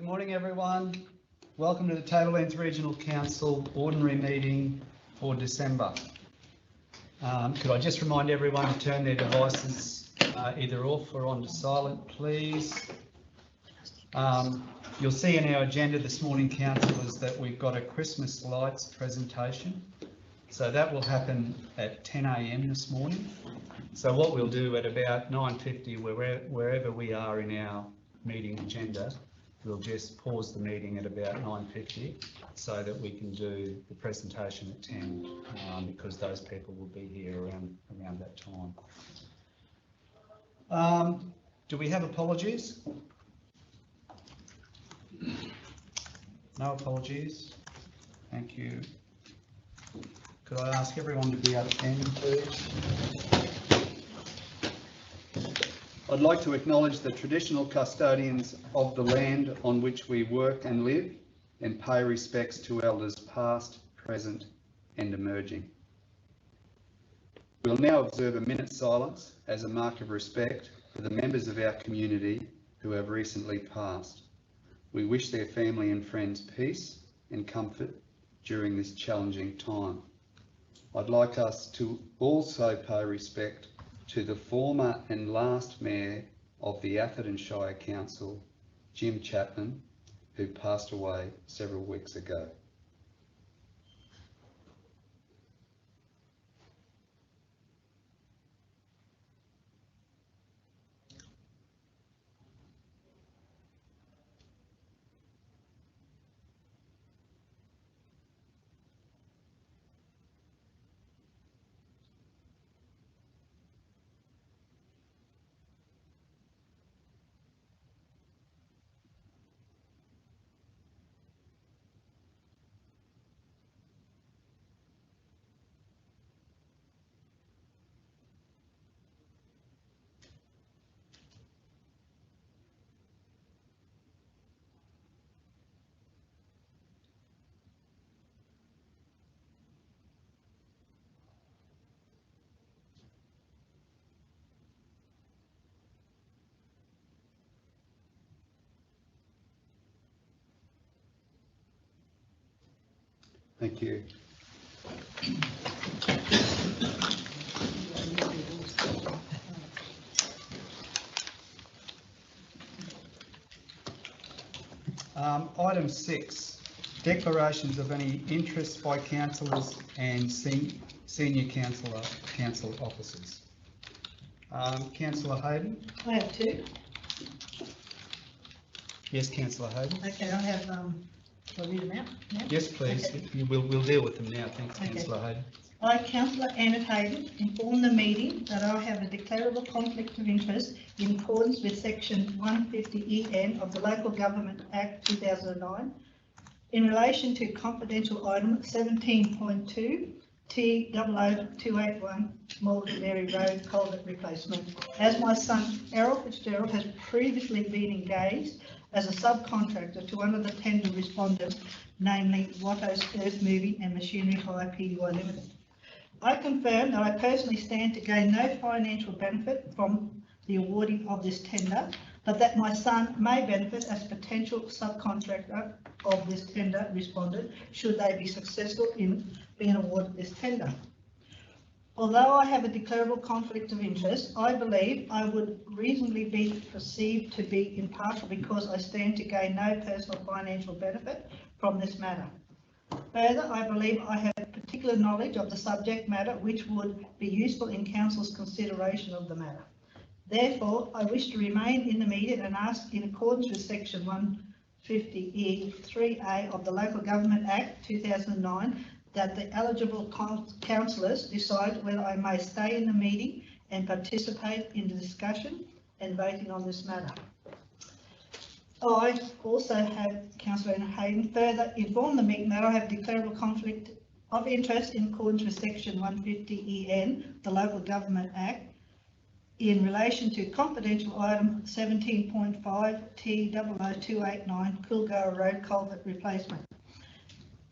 morning everyone. Welcome to the Tablelands Regional Council Ordinary Meeting for December. Could I just remind everyone to turn their devices either off or onto silent, please. You'll see in our agenda this morning, councillors, that we've got a Christmas lights presentation. So that will happen at 10 a.m. this morning. So what we'll do at about 9:50, wherever we are in our meeting agenda, we'll just pause the meeting at about 9:50 so that we can do the presentation at 10, because those people will be here around that time. Do we have apologies? No apologies. Thank you. Could I ask everyone to be at 10, please? I'd like to acknowledge the traditional custodians of the land on which we work and live, and pay respects to elders past, present and emerging. We'll now observe a minute's silence as a mark of respect for the members of our community who have recently passed. We wish their family and friends peace and comfort during this challenging time. I'd like us to also pay respect to the former and last Mayor of the Atherton Shire Council, Jim Chapman, who passed away several weeks ago. Thank you. Item 6, declarations of any interest by councillors and senior council officers. Councillor Hayden? I have two. Yes, Councillor Hayden. Okay, I have, shall I read them out now? Yes, please. Okay. We'll deal with them now. Thanks, okay. Councillor Hayden. I, Councillor Annette Hayden, inform the meeting that I have a declarable conflict of interest in accordance with Section 150EN of the Local Government Act 2009 in relation to confidential item 17.2 T00281 Mulberry Road culvert replacement, as my son Errol Fitzgerald has previously been engaged as a subcontractor to one of the tender respondents, namely Watto's Earth Moving and Machinery Hire Pty Limited. I confirm that I personally stand to gain no financial benefit from the awarding of this tender, but that my son may benefit as potential subcontractor of this tender respondent should they be successful in being awarded this tender. Although I have a declarable conflict of interest, I believe I would reasonably be perceived to be impartial because I stand to gain no personal financial benefit from this matter. Further, I believe I have particular knowledge of the subject matter which would be useful in Council's consideration of the matter. Therefore, I wish to remain in the meeting and ask, in accordance with Section 150E3A of the Local Government Act 2009, that the eligible councillors decide whether I may stay in the meeting and participate in the discussion and voting on this matter. I also have, Councillor Hayden, further inform the meeting that I have a declarable conflict of interest in accordance with Section 150EN, the Local Government Act, in relation to confidential item 17.5 T00289 Coolgara Road culvert replacement.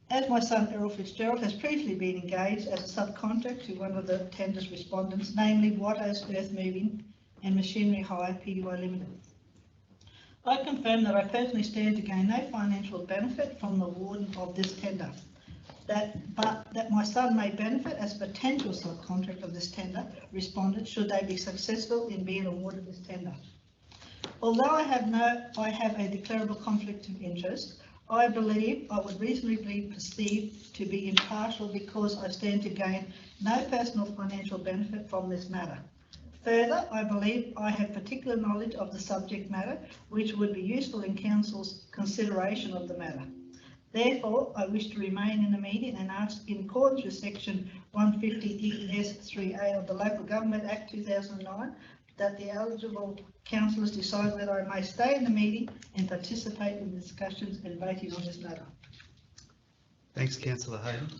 As my son Errol Fitzgerald has previously been engaged as a subcontractor to one of the tender's respondents, namely Watto's Earth Moving and Machinery Hire Pty Limited. I confirm that I personally stand to gain no financial benefit from the award of this tender, but that my son may benefit as a potential subcontractor of this tender respondent should they be successful in being awarded this tender. Although I have a declarable conflict of interest, I believe I would reasonably be perceived to be impartial because I stand to gain no personal financial benefit from this matter. Further, I believe I have particular knowledge of the subject matter which would be useful in Council's consideration of the matter. Therefore, I wish to remain in the meeting and ask, in accordance with section 150 ES 3A of the Local Government Act 2009, that the eligible councillors decide whether I may stay in the meeting and participate in discussions and voting on this matter. Thanks, Councillor Hayden.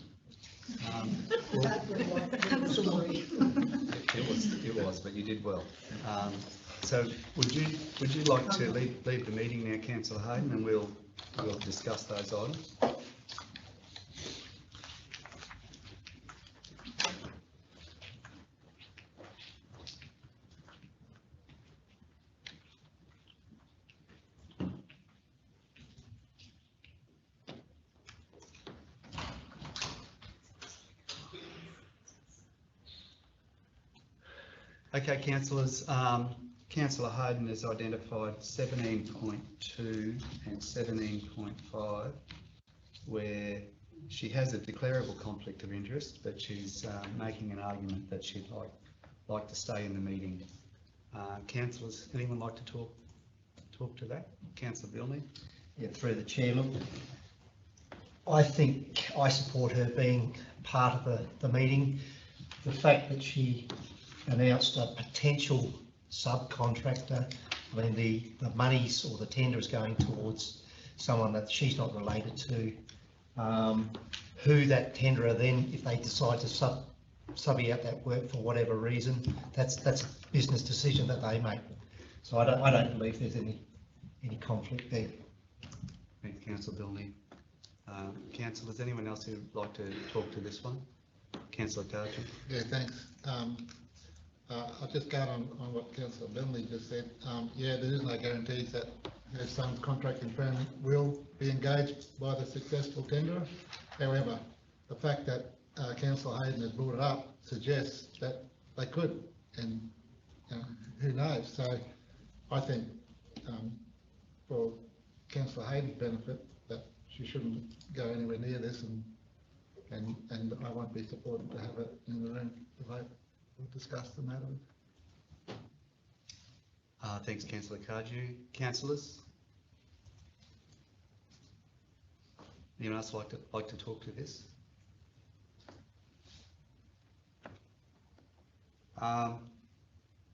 It was, but you did well. So would you like to leave the meeting now, Councillor Hayden, and we'll discuss those items? Okay, councillors, Councillor Hayden has identified 17.2 and 17.5 where she has a declarable conflict of interest, but she's making an argument that she'd like to stay in the meeting. Councillors, anyone like to talk to that? Councillor Bilney? Yeah, through the chair. Look, I think I support her being part of the meeting. The fact that she announced a potential subcontractor, I mean the monies or the tender is going towards someone that she's not related to. Who that tenderer then, if they decide to subby out that work for whatever reason, that's a business decision that they make. So I don't believe there's any conflict there. Thanks, Councillor Bilney. Councillors, anyone else who'd like to talk to this one? Councillor Carter. Yeah, thanks. I'll just go on what Councillor Bilney just said. Yeah, there is no guarantees that her son's contracting firm will be engaged by the successful tenderer. However, the fact that Councillor Hayden has brought it up suggests that they could, and who knows. So I think for Councillor Hayden's benefit that she shouldn't go anywhere near this, and I won't be supported to have it in the room to vote. We'll discuss the matter. Thanks, Councillor Cardew. Councillors? Anyone else like to talk to this?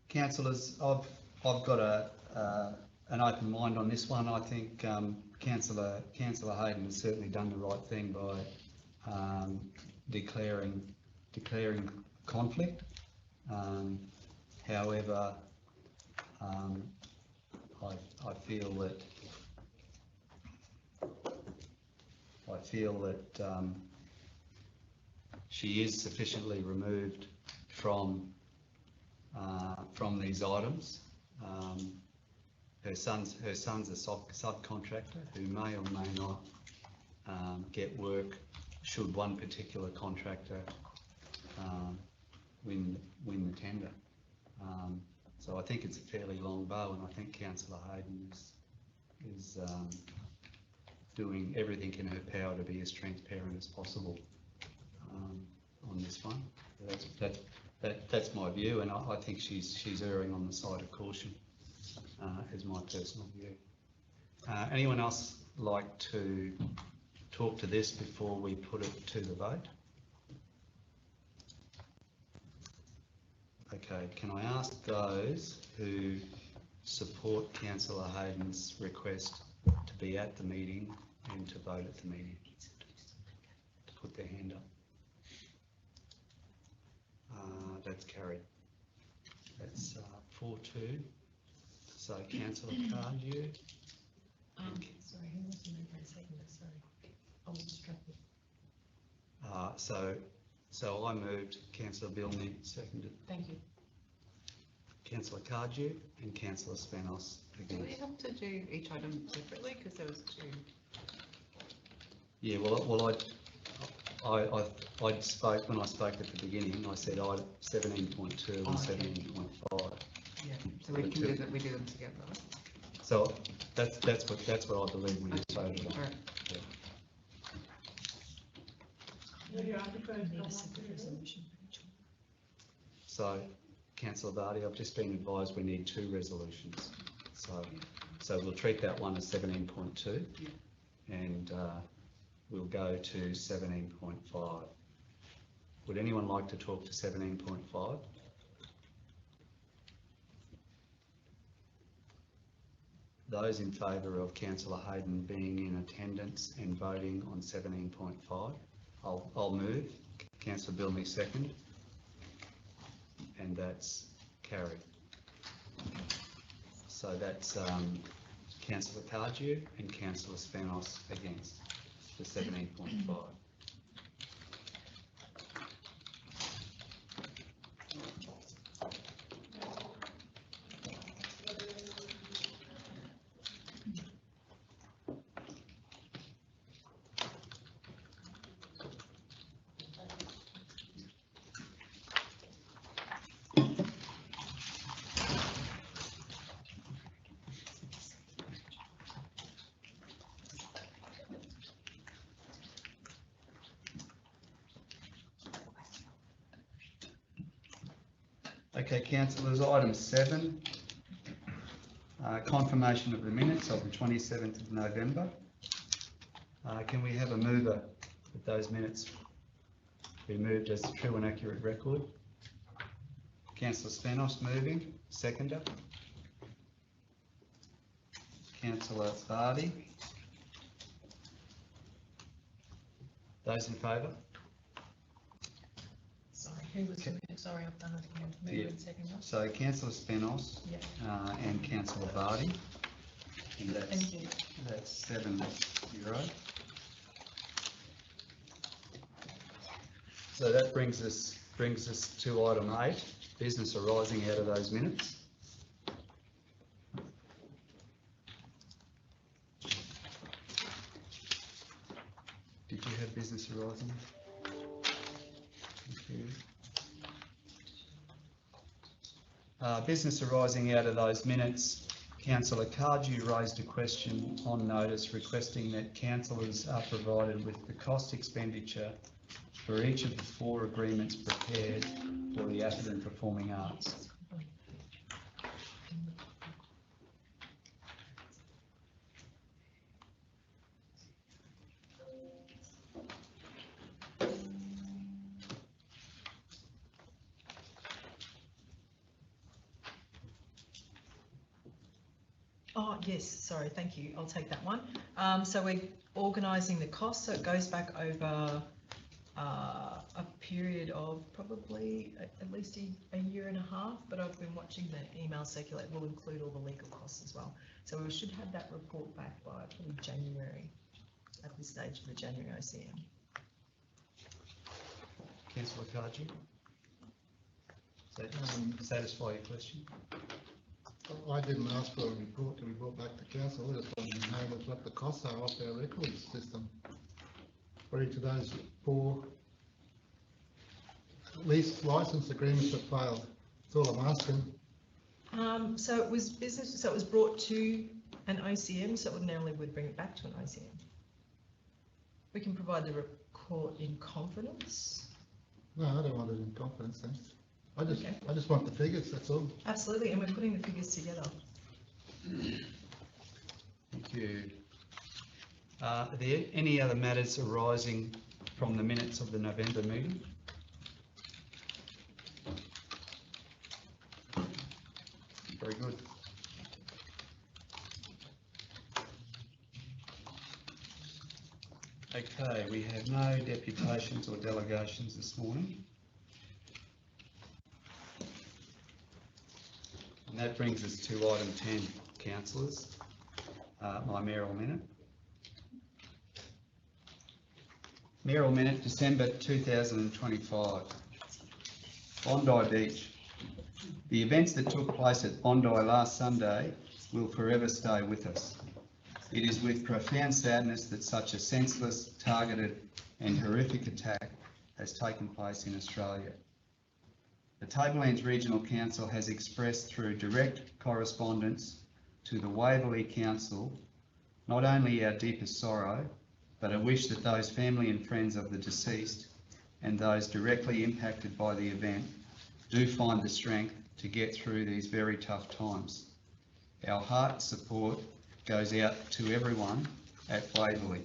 Councillors, I've got an open mind on this one. I think Councillor Hayden has certainly done the right thing by declaring conflict. However, I feel that she is sufficiently removed from these items. Her son's a subcontractor who may or may not get work should one particular contractor win the tender. So I think it's a fairly long bow, and I think Councillor Hayden is doing everything in her power to be as transparent as possible on this one. That's my view, and I think she's erring on the side of caution, is my personal view. Anyone else like to talk to this before we put it to the vote? Okay, can I ask those who support Councillor Hayden's request to be at the meeting and to vote at the meeting to put their hand up? That's carried. That's 4-2. So Councillor Cardew. Sorry, who was the mover and seconder? Sorry, I was distracted. So I moved, Councillor Bilney seconded. Thank you. Councillor Cardew and Councillor Spanos Do we against. have to do each item separately, because there was two? Yeah, I spoke, when I spoke at the beginning, I said I 17.2 and Oh, okay. 17.5. Yeah. So we can do that, we do them together, right? So that's what I believe we just voted on. All right. Yeah. Need a separate resolution for each one. So, Councillor Vardy, I've just been advised we need 2 resolutions. So we'll treat that one as 17.2 and we'll go to 17.5. Would anyone like to talk to 17.5? Those in favour of Councillor Hayden being in attendance and voting on 17.5, I'll move. Councillor Billney second. And that's carried. So that's Councillor Cardew and Councillor Spanos against the 17.5. Okay, councillors, item 7, confirmation of the minutes of the 27th of November. Can we have a mover that those minutes be moved as a true and accurate record? Councillor Spanos moving, seconder. Councillor Vardy. Those in favour? Sorry, who was doing it? Sorry, I've done it again. Yeah. Move and second. So Councillor Spanos Yeah. and Councillor Vardy. And Thank you. that's 7-0. So that brings us to item 8, business arising out of those minutes. Did you have business arising? Thank you. Business arising out of those minutes, Councillor Cardew raised a question on notice requesting that councillors are provided with the cost expenditure for each of the 4 agreements prepared for the Atherton Performing Arts. Oh, yes, sorry, thank you. I'll take that one. So we're organising the costs, so it goes back over a period of probably at least a year and a half, but I've been watching the email circulate. We'll include all the legal costs as well. So we should have that report back by probably January, at this stage of the January OCM. Councillor Cardew? Does that satisfy your question? I didn't ask for a report to be brought back to council, I just wanted to know what the costs are of our records system for each of those 4 lease license agreements that failed. That's all I'm asking. So it was business, so it was brought to an OCM, so ordinarily we'd bring it back to an OCM. We can provide the report in confidence. No, I don't want it in confidence then. Okay. I just want the figures, that's all. Absolutely, and we're putting the figures together. Thank you. Are there any other matters arising from the minutes of the November meeting? Very good. Okay, we have no deputations or delegations this morning. And that brings us to item 10, councillors, my mayoral minute. Mayoral minute, December 2025. Bondi Beach. The events that took place at Bondi last Sunday will forever stay with us. It is with profound sadness that such a senseless, targeted and horrific attack has taken place in Australia. The Tablelands Regional Council has expressed through direct correspondence to the Waverley Council not only our deepest sorrow, but a wish that those family and friends of the deceased and those directly impacted by the event do find the strength to get through these very tough times. Our heart support goes out to everyone at Waverley.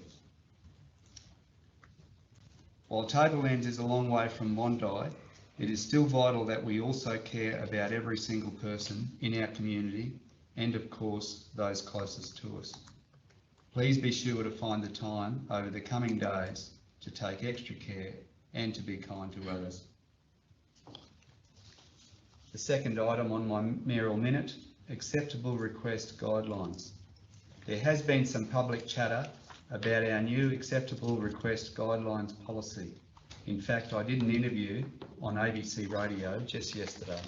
While Tablelands is a long way from Bondi, it is still vital that we also care about every single person in our community and of course those closest to us. Please be sure to find the time over the coming days to take extra care and to be kind to others. The second item on my mayoral minute, acceptable request guidelines. There has been some public chatter about our new acceptable request guidelines policy. In fact, I did an interview on ABC Radio just yesterday.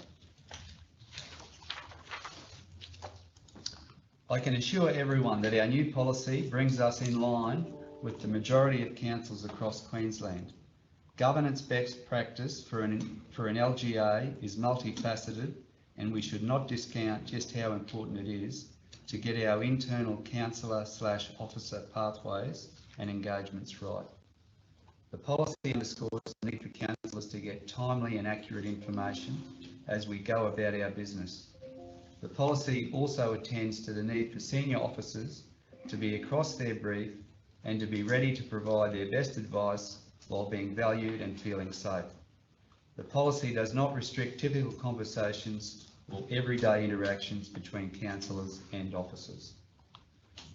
I can assure everyone that our new policy brings us in line with the majority of councils across Queensland. Governance best practice for an LGA is multifaceted, and we should not discount just how important it is to get our internal councillor/officer pathways and engagements right. The policy underscores the need for councillors to get timely and accurate information as we go about our business. The policy also attends to the need for senior officers to be across their brief and to be ready to provide their best advice while being valued and feeling safe. The policy does not restrict typical conversations or everyday interactions between councillors and officers.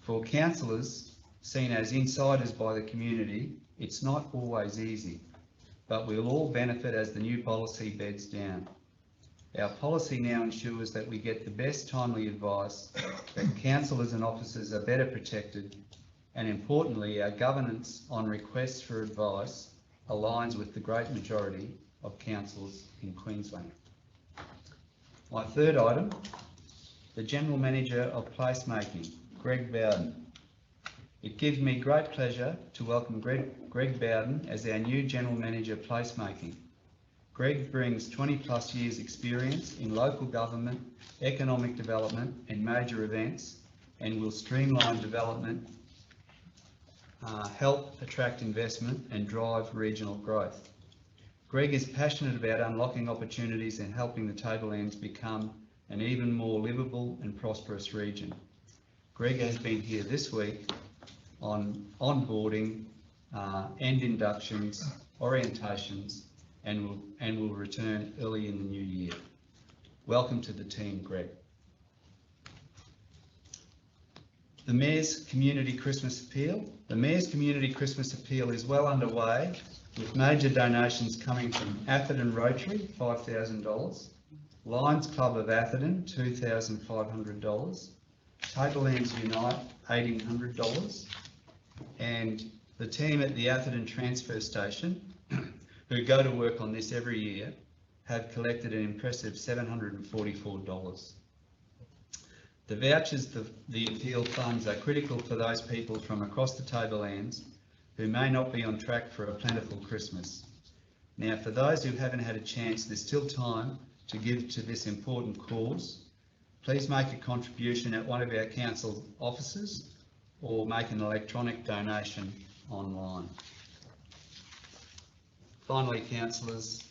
For councillors, seen as insiders by the community, it's not always easy, but we'll all benefit as the new policy beds down. Our policy now ensures that we get the best timely advice, that councillors and officers are better protected, and importantly, our governance on requests for advice aligns with the great majority of councils in Queensland. My third item, the General Manager of Placemaking, Greg Bowden. It gives me great pleasure to welcome Greg Bowden as our new General Manager of Placemaking. Greg brings 20+ years experience in local government, economic development and major events, and will streamline development, help attract investment and drive regional growth. Greg is passionate about unlocking opportunities and helping the Tablelands become an even more livable and prosperous region. Greg has been here this week on onboarding and inductions, orientations, and will return early in the new year. Welcome to the team, Greg. The Mayor's Community Christmas Appeal. The Mayor's Community Christmas Appeal is well underway, with major donations coming from Atherton Rotary, $5,000, Lions Club of Atherton, $2,500, Tablelands Unite, $1,800, and the team at the Atherton Transfer Station, who go to work on this every year, have collected an impressive $744. The vouchers the appeal funds are critical for those people from across the Tablelands who may not be on track for a plentiful Christmas. Now, for those who haven't had a chance, there's still time to give to this important cause. Please make a contribution at one of our council offices or make an electronic donation online. Finally, councillors,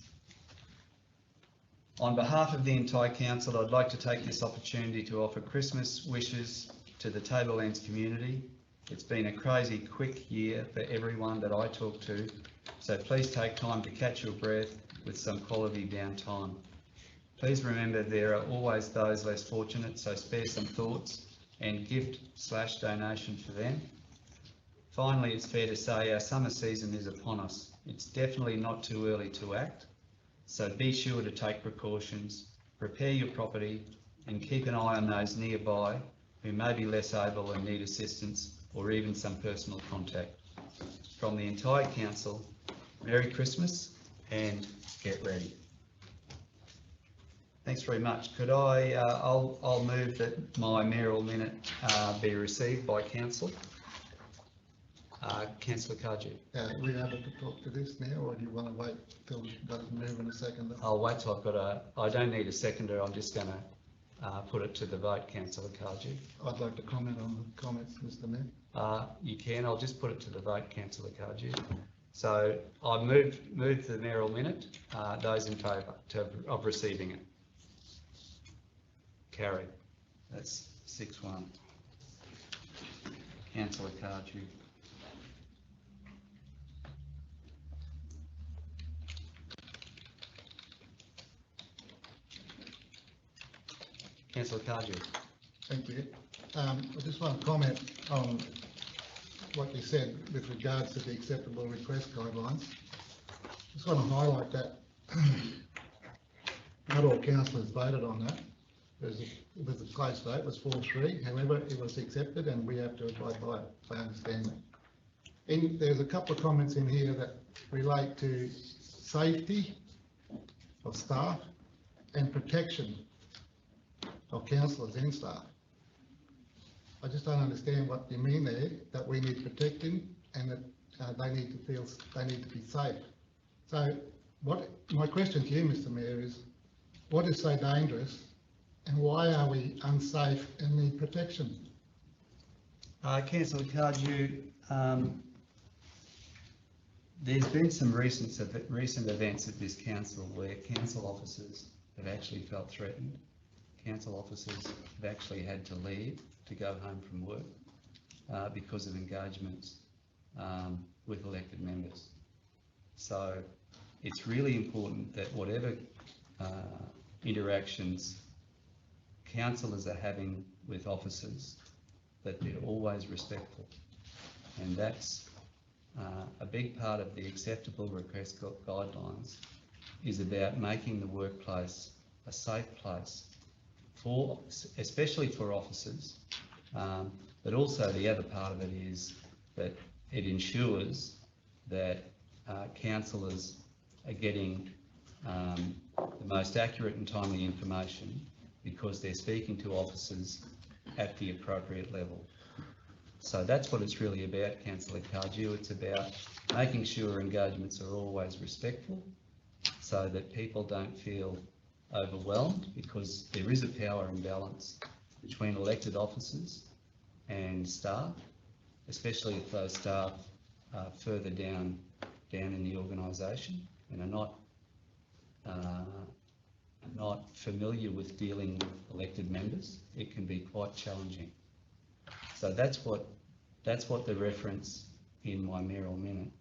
on behalf of the entire council, I'd like to take this opportunity to offer Christmas wishes to the Tablelands community. It's been a crazy quick year for everyone that I talk to, so please take time to catch your breath with some quality downtime. Please remember there are always those less fortunate, so spare some thoughts and gift/donation for them. Finally, it's fair to say our summer season is upon us. It's definitely not too early to act, so be sure to take precautions, prepare your property and keep an eye on those nearby who may be less able and need assistance or even some personal contact. From the entire council, Merry Christmas and get ready. Thanks very much. Could I, I'll move that my mayoral minute be received by council. Councillor Cardew. We able to talk to this now, or do you want to wait till we've got it move in a second? I'll wait till I've got I don't need a seconder, I'm just going to put it to the vote, Councillor Cardew. I'd like to comment on the comments, Mr Mayor. You can, I'll just put it to the vote, Councillor Cardew. So I move the mayoral minute. Those in favour of receiving it? Carried. That's 6-1. Councillor Cardew. Councillor Cardew. Thank you. I just want to comment on what you said with regards to the acceptable request guidelines. Just want to highlight that not all councillors voted on that. It was a close vote, it was 4-3. However, it was accepted and we have to abide by it. I understand that. There's a couple of comments in here that relate to safety of staff and protection of councillors and staff. I just don't understand what you mean there, that we need protecting and that they need to be safe. So my question to you, Mr Mayor, is what is so dangerous and why are we unsafe and need protection? Councillor Cardew, there's been some recent events at this council where council officers have actually felt threatened. Council officers have actually had to leave to go home from work because of engagements with elected members. So it's really important that whatever interactions councillors are having with officers, that they're always respectful. And that's a big part of the acceptable request guidelines, is about making the workplace a safe place for, especially for officers, but also the other part of it is that it ensures that councillors are getting the most accurate and timely information because they're speaking to officers at the appropriate level. So that's what it's really about, Councillor Cardew. It's about making sure engagements are always respectful so that people don't feel overwhelmed, because there is a power imbalance between elected officers and staff, especially if those staff are further down in the organisation and are not familiar with dealing with elected members. It can be quite challenging. So that's what the reference in my mayoral minute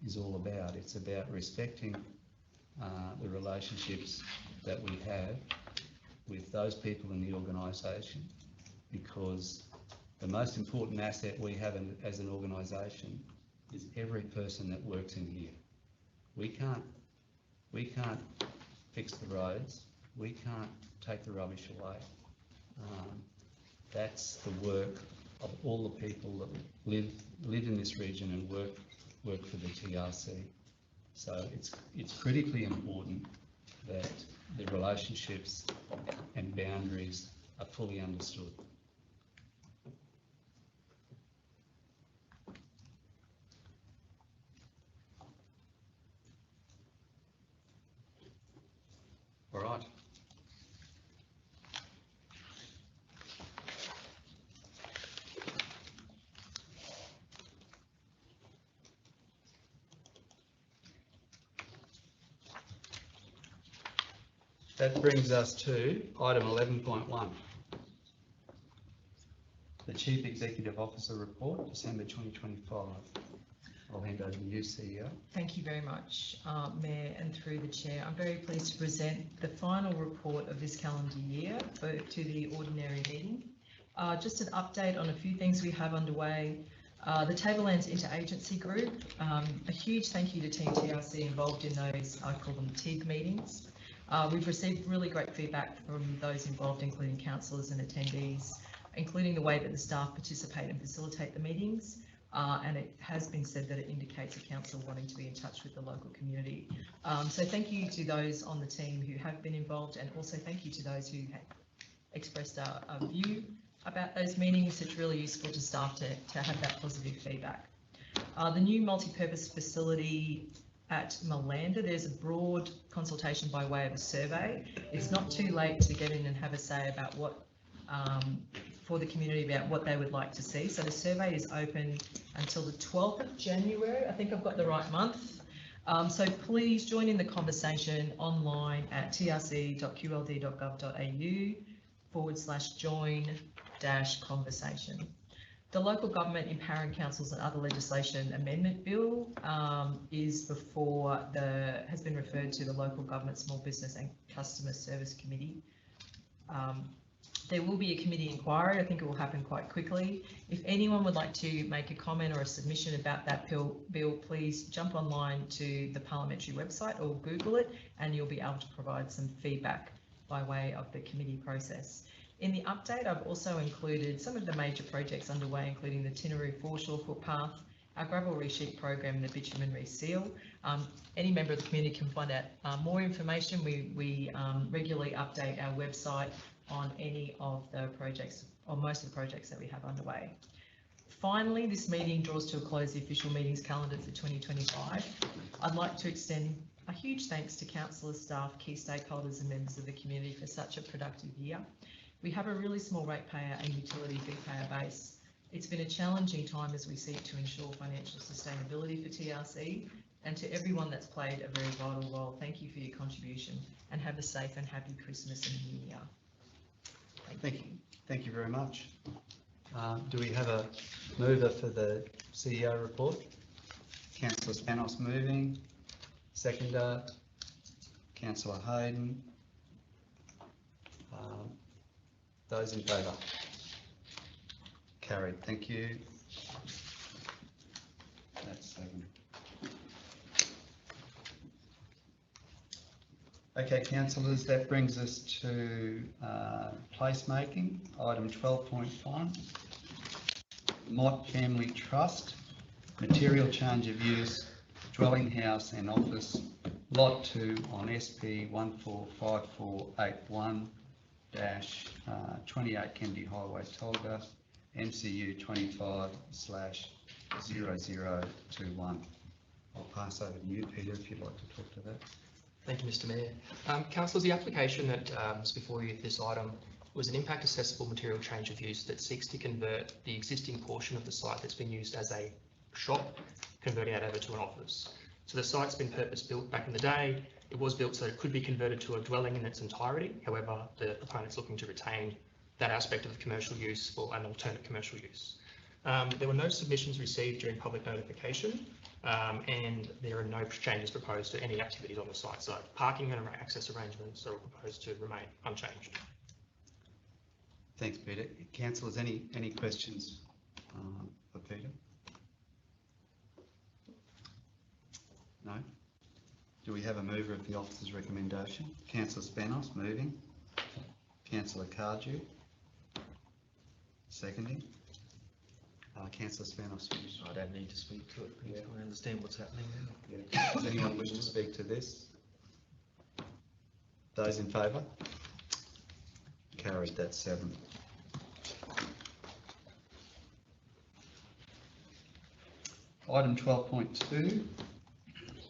is all about. It's about respecting the relationships that we have with those people in the organisation, because the most important asset we have as an organisation is every person that works in here. We can't fix the roads. We can't take the rubbish away. That's the work of all the people that live in this region and work for the TRC. So it's critically important that the relationships and boundaries are fully understood. All right. That brings us to item 11.1. The Chief Executive Officer Report, December 2025. I'll hand over to you, CEO. Thank you very much, Mayor, and through the Chair. I'm very pleased to present the final report of this calendar year to the ordinary meeting. Just an update on a few things we have underway. The Tablelands Interagency Group, a huge thank you to Team TRC involved in those, I call them TIG meetings. We've received really great feedback from those involved, including councillors and attendees, including the way that the staff participate and facilitate the meetings. and it has been said that it indicates a council wanting to be in touch with the local community. So thank you to those on the team who have been involved, and also thank you to those who have expressed a view about those meetings. It's really useful to staff to have that positive feedback. The new multi-purpose facility at Malanda, there's a broad consultation by way of a survey. It's not too late to get in and have a say about what, for the community, about what they would like to see. So the survey is open until the 12th of January. I think I've got the right month. So please join in the conversation online at trc.qld.gov.au/join-conversation. The Local Government Empowering Councils and Other Legislation Amendment Bill has been referred to the Local Government Small Business and Customer Service Committee. There will be a committee inquiry. I think it will happen quite quickly. If anyone would like to make a comment or a submission about that bill, please jump online to the parliamentary website or Google it, and you'll be able to provide some feedback by way of the committee process. In the update, I've also included some of the major projects underway, including the Tinaroo Foreshore Footpath, our gravel resheet program, and the bitumen reseal. Any member of the community can find out more information. We regularly update our website on any of the projects, or most of the projects that we have underway. Finally, this meeting draws to a close the official meetings calendar for 2025. I'd like to extend a huge thanks to councillors, staff, key stakeholders and members of the community for such a productive year. We have a really small ratepayer and utility fee payer base. It's been a challenging time as we seek to ensure financial sustainability for TRC, and to everyone that's played a very vital role, thank you for your contribution, and have a safe and happy Christmas and New Year. Thank you very much. Do we have a mover for the CEO report? Councillor Spanos moving. Seconder, Councillor Hayden. Those in favour? Carried. Thank you. That's 7. Okay, councillors, that brings us to placemaking, item 12.1. Mott Family Trust, material change of use, dwelling house and office, lot 2 on SP 145481-28 Kennedy Highway, Tolga, MCU 25/0021. I'll pass over to you, Peter, if you'd like to talk to that. Thank you, Mr. Mayor. Councillors, the application that is before you, this item, was an impact accessible material change of use that seeks to convert the existing portion of the site that's been used as a shop, converting that over to an office. So the site's been purpose built back in the day. It was built so it could be converted to a dwelling in its entirety. However, the proponent's looking to retain that aspect of the commercial use for an alternate commercial use. There were no submissions received during public notification, and there are no changes proposed to any activities on the site. So parking and access arrangements are proposed to remain unchanged. Thanks, Peter. Councillors, any questions for Peter? No? Do we have a mover of the officer's recommendation? Councillor Spanos moving. Councillor Cardew seconding. Councillor Spanos. I don't need to speak to it. Yeah. I understand what's happening now. Yeah. Does anyone wish to speak to this? Those in favour? Carried. That's 7. Item 12.2.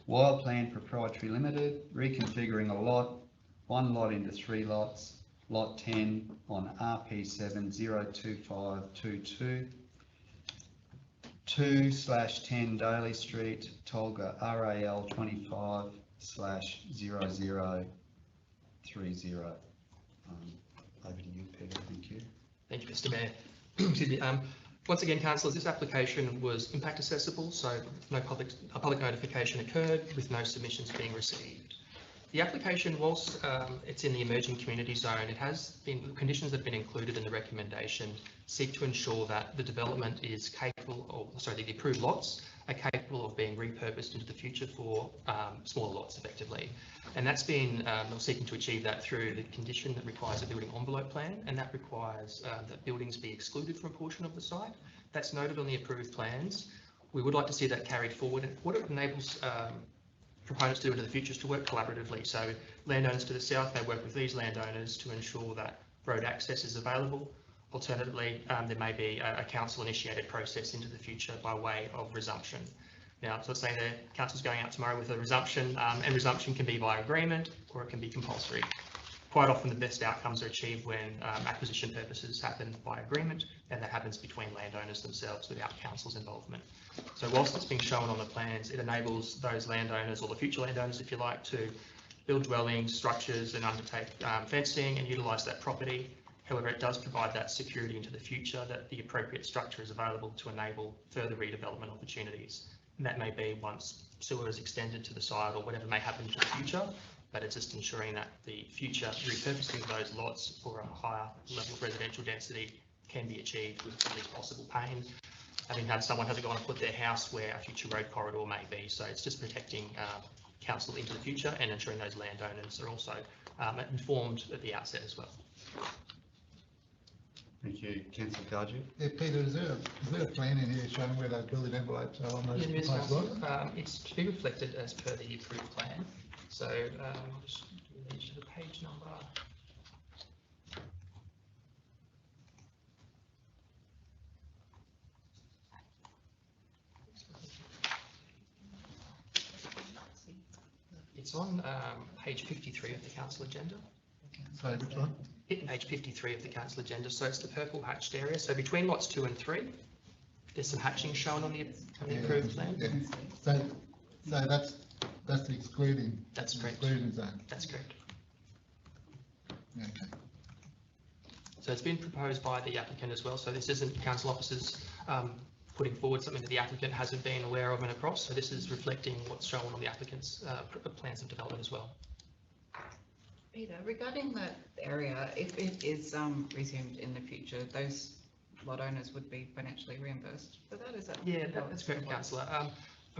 Wildplan Proprietary Limited, reconfiguring a lot, 1 lot into 3 lots, lot 10 on RP7 02522, 2/10 Daly Street, Tolga, RAL 25/0030. Over to you, Peter. Thank you. Thank you, Mr. Mayor. Excuse me. Once again, councillors, this application was impact accessible, so no public notification occurred with no submissions being received. The application, whilst it's in the emerging community zone, it has been, conditions that have been included in the recommendation seek to ensure that the development is capable, or sorry, the approved lots are capable of being repurposed into the future for smaller lots effectively. And that's been, we're seeking to achieve that through the condition that requires a building envelope plan, and that requires that buildings be excluded from a portion of the site. That's noted on the approved plans. We would like to see that carried forward. And what it enables proponents to do into the future is to work collaboratively. So landowners to the south, they work with these landowners to ensure that road access is available. Alternatively, there may be a council initiated process into the future by way of resumption. Now, so let's say the council's going out tomorrow with a resumption, and resumption can be by agreement or it can be compulsory. Quite often the best outcomes are achieved when acquisition purposes happen by agreement, and that happens between landowners themselves without council's involvement. So whilst it's being shown on the plans, it enables those landowners, or the future landowners if you like, to build dwellings, structures and undertake fencing and utilise that property. However, it does provide that security into the future that the appropriate structure is available to enable further redevelopment opportunities. And that may be once sewer is extended to the side or whatever may happen in the future, but it's just ensuring that the future repurposing of those lots for a higher level of residential density can be achieved with the least possible pain. Having had someone has gone and put their house where a future road corridor may be, so it's just protecting council into the future and ensuring those landowners are also informed at the outset as well. Thank you, Councillor Cardew. Yeah, Peter, is there a plan in here showing where those building envelopes are on those Yeah, proposed lots? it's to be reflected as per the approved plan. So I'll just lead you to the page number. It's on page 53 of the council agenda. Sorry, which one? Page 53 of the council agenda. So it's the purple hatched area. So between lots 2 and 3, there's some hatching shown on the approved plan. Yeah. So that's the excluding. That's correct. Excluding zone. That's correct. Yeah, okay. So it's been proposed by the applicant as well. So this isn't council officers putting forward something that the applicant hasn't been aware of and across. So this is reflecting what's shown on the applicant's plans of development as well. Peter, regarding that area, if it is resumed in the future, those lot owners would be financially reimbursed for that, is that? Yeah, that's correct, councillor. I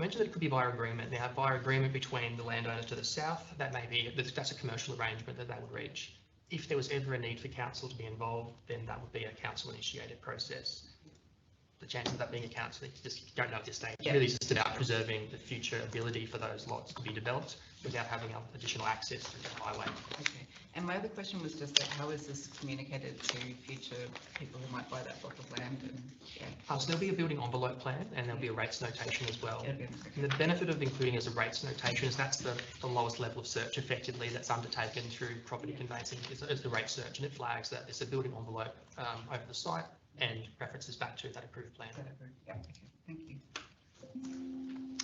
mentioned that it could be via agreement. Now, via agreement between the landowners to the south, that may be, that's a commercial arrangement that they would reach. If there was ever a need for council to be involved, then that would be a council initiated process. The chance of that being a council, you just don't know at this stage. Yeah. Really, it's just about preserving the future ability for those lots to be developed without having additional access to the highway. Okay, and my other question was just that how is this communicated to future people who might buy that block of land and, yeah. So there'll be a building envelope plan and there'll be a rates notation as well. It'll be- And the benefit of including as a rates notation is that's the lowest level of search effectively that's undertaken through property conveyancing is the rate search, and it flags that it's a building envelope over the site and references back to that approved plan. Whatever. Yeah, okay, thank you.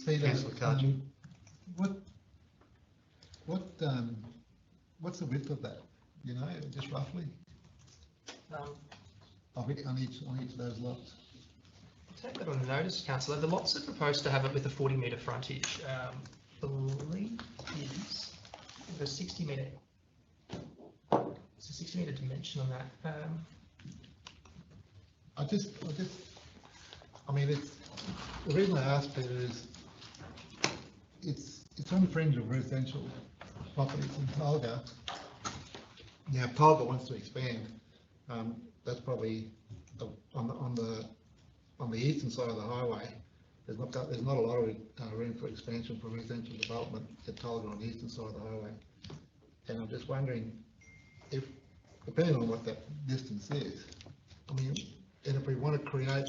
Peter, Councillor Cardew. what's the width of that? You know, just roughly on each of those lots. Take that on notice, councillor. The lots are proposed to have it with a 40-metre frontage. Believe is a 60-metre. It's a 60-metre dimension on that. I mean, it's, the reason I asked Peter is, it's on the fringe of residential properties in Tolga. Now, Tolga wants to expand, that's probably on the eastern side of the highway. There's not a lot of room for expansion for residential development at Tolga on the eastern side of the highway. And I'm just wondering if, depending on what that distance is, I mean, and if we want to create,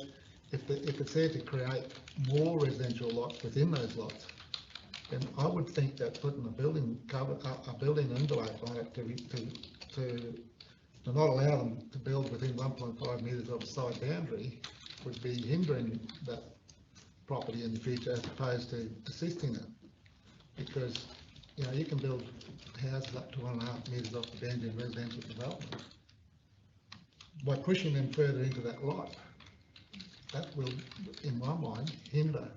if it's there to create more residential lots within those lots, then I would think that putting a building cover, a building envelope on it to not allow them to build within 1.5 metres of a side boundary would be hindering that property in the future as opposed to assisting it. Because, you know, you can build houses up to 1.5 metres off the boundary in residential development. By pushing them further into that lot, that will, in my mind, hinder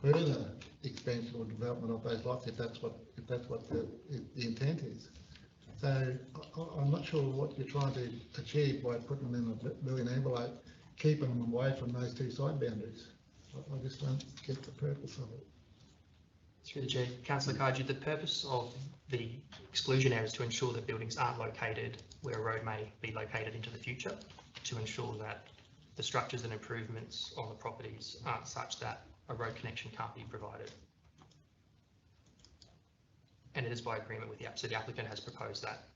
further expansion or development of those lots if that's what the intent is. So I'm not sure what you're trying to achieve by putting them in a building envelope, keeping them away from those two side boundaries. I just don't get the purpose of it. Through the chair, councillor Kaji, the purpose of the exclusion area is to ensure that buildings aren't located where a road may be located into the future, to ensure that the structures and improvements on the properties aren't such that a road connection can't be provided. And it is by agreement with the app. So the applicant has proposed that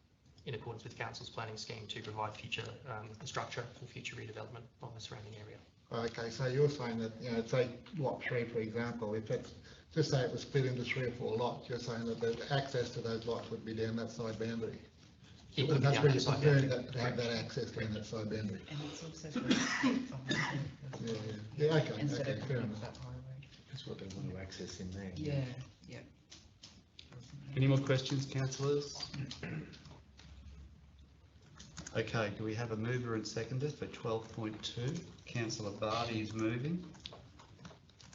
in accordance with council's planning scheme to provide future the structure for future redevelopment of the surrounding area. Okay, so you're saying that, you know, say lot 3, for example, if it's, just say it was split into 3 or 4 lots, you're saying that the access to those lots would be down that side boundary? It would be That's down where that you side prefer boundary. to have that access down that side boundary? And it's also for the state of Yeah, okay, instead okay, of fair coming enough. that highway. That's what they want to access in there. Yeah, yeah. Any more questions, councillors? Okay, do we have a mover and seconder for 12.2? Councillor Barty is moving,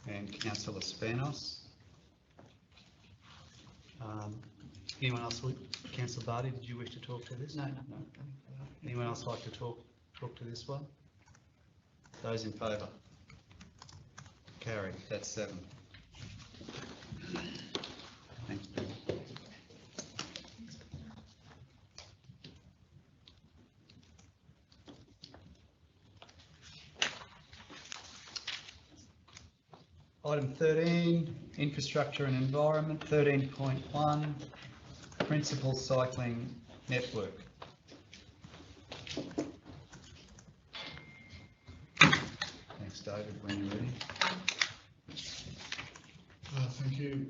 and Councillor Spanos. Anyone else? Councillor Barty, did you wish to talk to this? No. Anyone else like to talk to this one? Those in favour? Carried. That's 7. Thanks, Ben. Item 13, infrastructure and environment. 13.1, principal cycling network. Thanks, David, when you're ready. Thank you.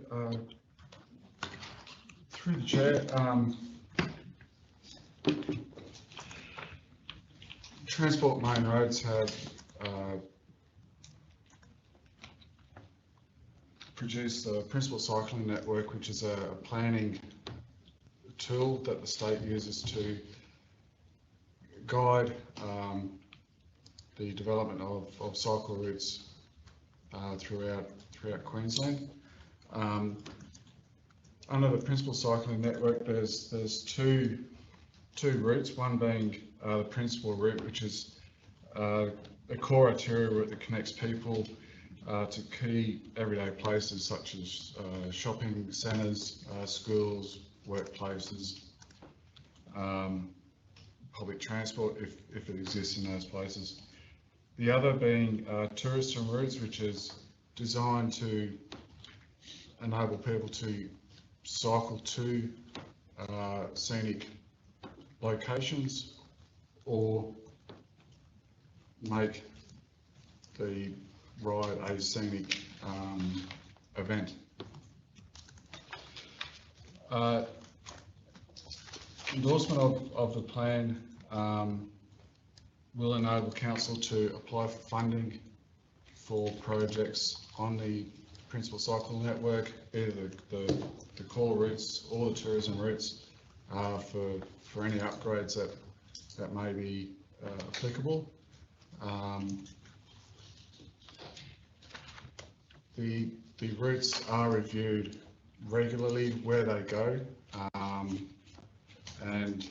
Through the chair, Transport Main Roads have produced the Principal Cycling Network, which is a planning tool that the state uses to guide the development of cycle routes throughout Queensland. Under the Principal Cycling Network, there's two routes, one being the principal route, which is a core arterial route that connects people to key everyday places such as shopping centres, schools, workplaces, public transport if it exists in those places. The other being tourism routes, which is designed to enable people to cycle to scenic locations or make the ride a scenic event. Endorsement of the plan will enable council to apply for funding for projects on the Principal Cycle Network, either the core routes or the tourism routes, for any upgrades that may be applicable. The routes are reviewed regularly where they go, and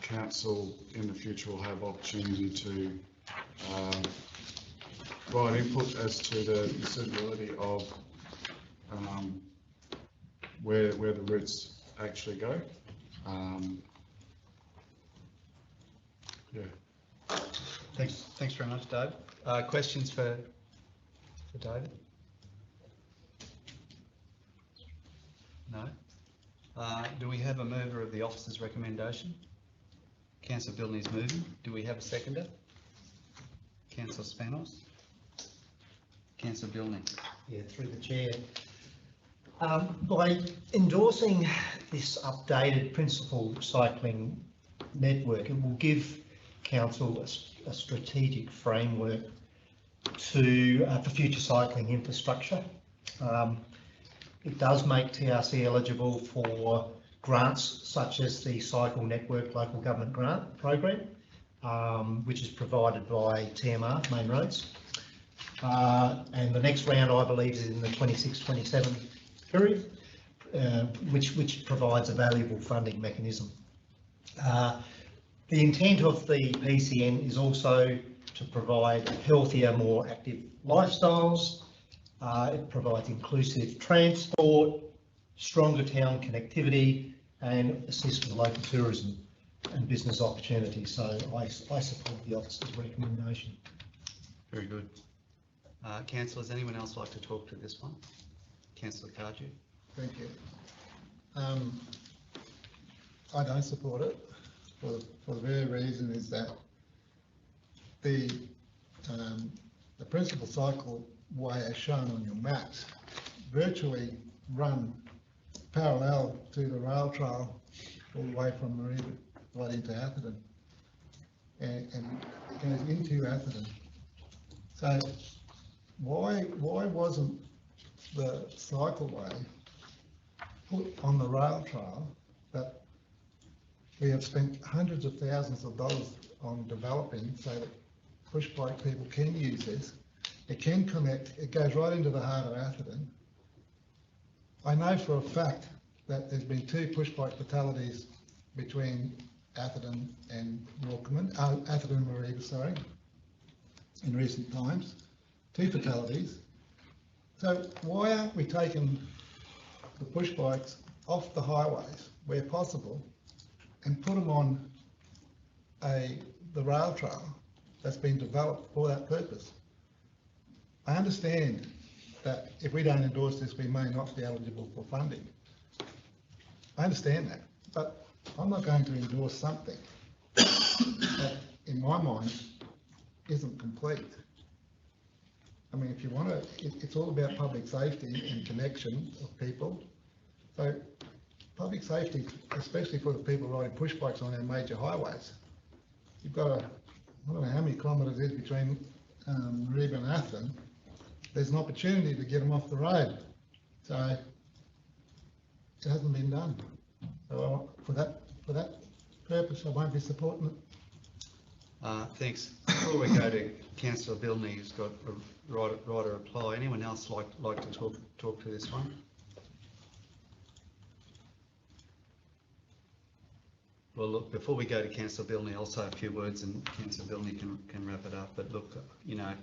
council in the future will have opportunity to provide input as to the suitability of where the routes actually go. Yeah. Thanks very much, Dave. Questions for David? No? Do we have a mover of the officer's recommendation? Councillor Bilney is moving. Do we have a seconder? Councillor Spanos? Councillor Bilney. Yeah, through the chair. By endorsing this updated Principal Cycling Network, it will give council a strategic framework for future cycling infrastructure. It does make TRC eligible for grants such as the Cycle Network Local Government Grant Program, which is provided by TMR, Main Roads. And the next round, I believe, is in the 26-27 period, which provides a valuable funding mechanism. The intent of the PCN is also to provide healthier, more active lifestyles. It provides inclusive transport, stronger town connectivity, and assist with local tourism and business opportunities. So I support the officer's recommendation. Very good. Councillors, anyone else like to talk to this one? Councillor Cardew. Thank you. I don't support it for the very reason is that the principal cycleway as shown on your maps virtually run parallel to the rail trail all the way from Mareeba right into Atherton and goes into Atherton. So why wasn't the cycleway put on the rail trail that we have spent hundreds of thousands of dollars on developing so that push bike people can use this? It can connect, it goes right into the heart of Atherton. I know for a fact that there's been 2 push bike fatalities between Atherton and Walkerman, Atherton and Mareeba, sorry, in recent times. 2 fatalities. So why aren't we taking the push bikes off the highways where possible and put them on the rail trail that's been developed for that purpose? I understand that if we don't endorse this, we may not be eligible for funding. I understand that, but I'm not going to endorse something that, in my mind, isn't complete. I mean, if you want to, it's all about public safety and connection of people. So public safety, especially for the people riding push bikes on our major highways. You've got I don't know how many kilometres it is between Mareeba and Atherton. There's an opportunity to get them off the road. So it hasn't been done. So for that purpose, I won't be supporting it. Thanks. Before we go to Councillor Bilney, who's got a right to reply, anyone else like to talk to this one? Well, look, before we go to Councillor Bilney, I'll say a few words and Councillor Bilney can wrap it up. But look, you know,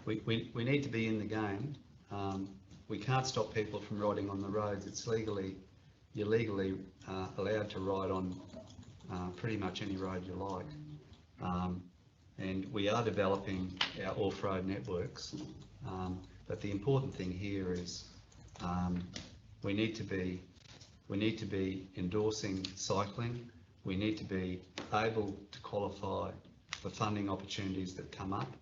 we need to be in the game. We can't stop people from riding on the roads. You're legally allowed to ride on pretty much any road you like. And we are developing our off-road networks. But the important thing here is we need to be endorsing cycling. We need to be able to qualify for funding opportunities that come up.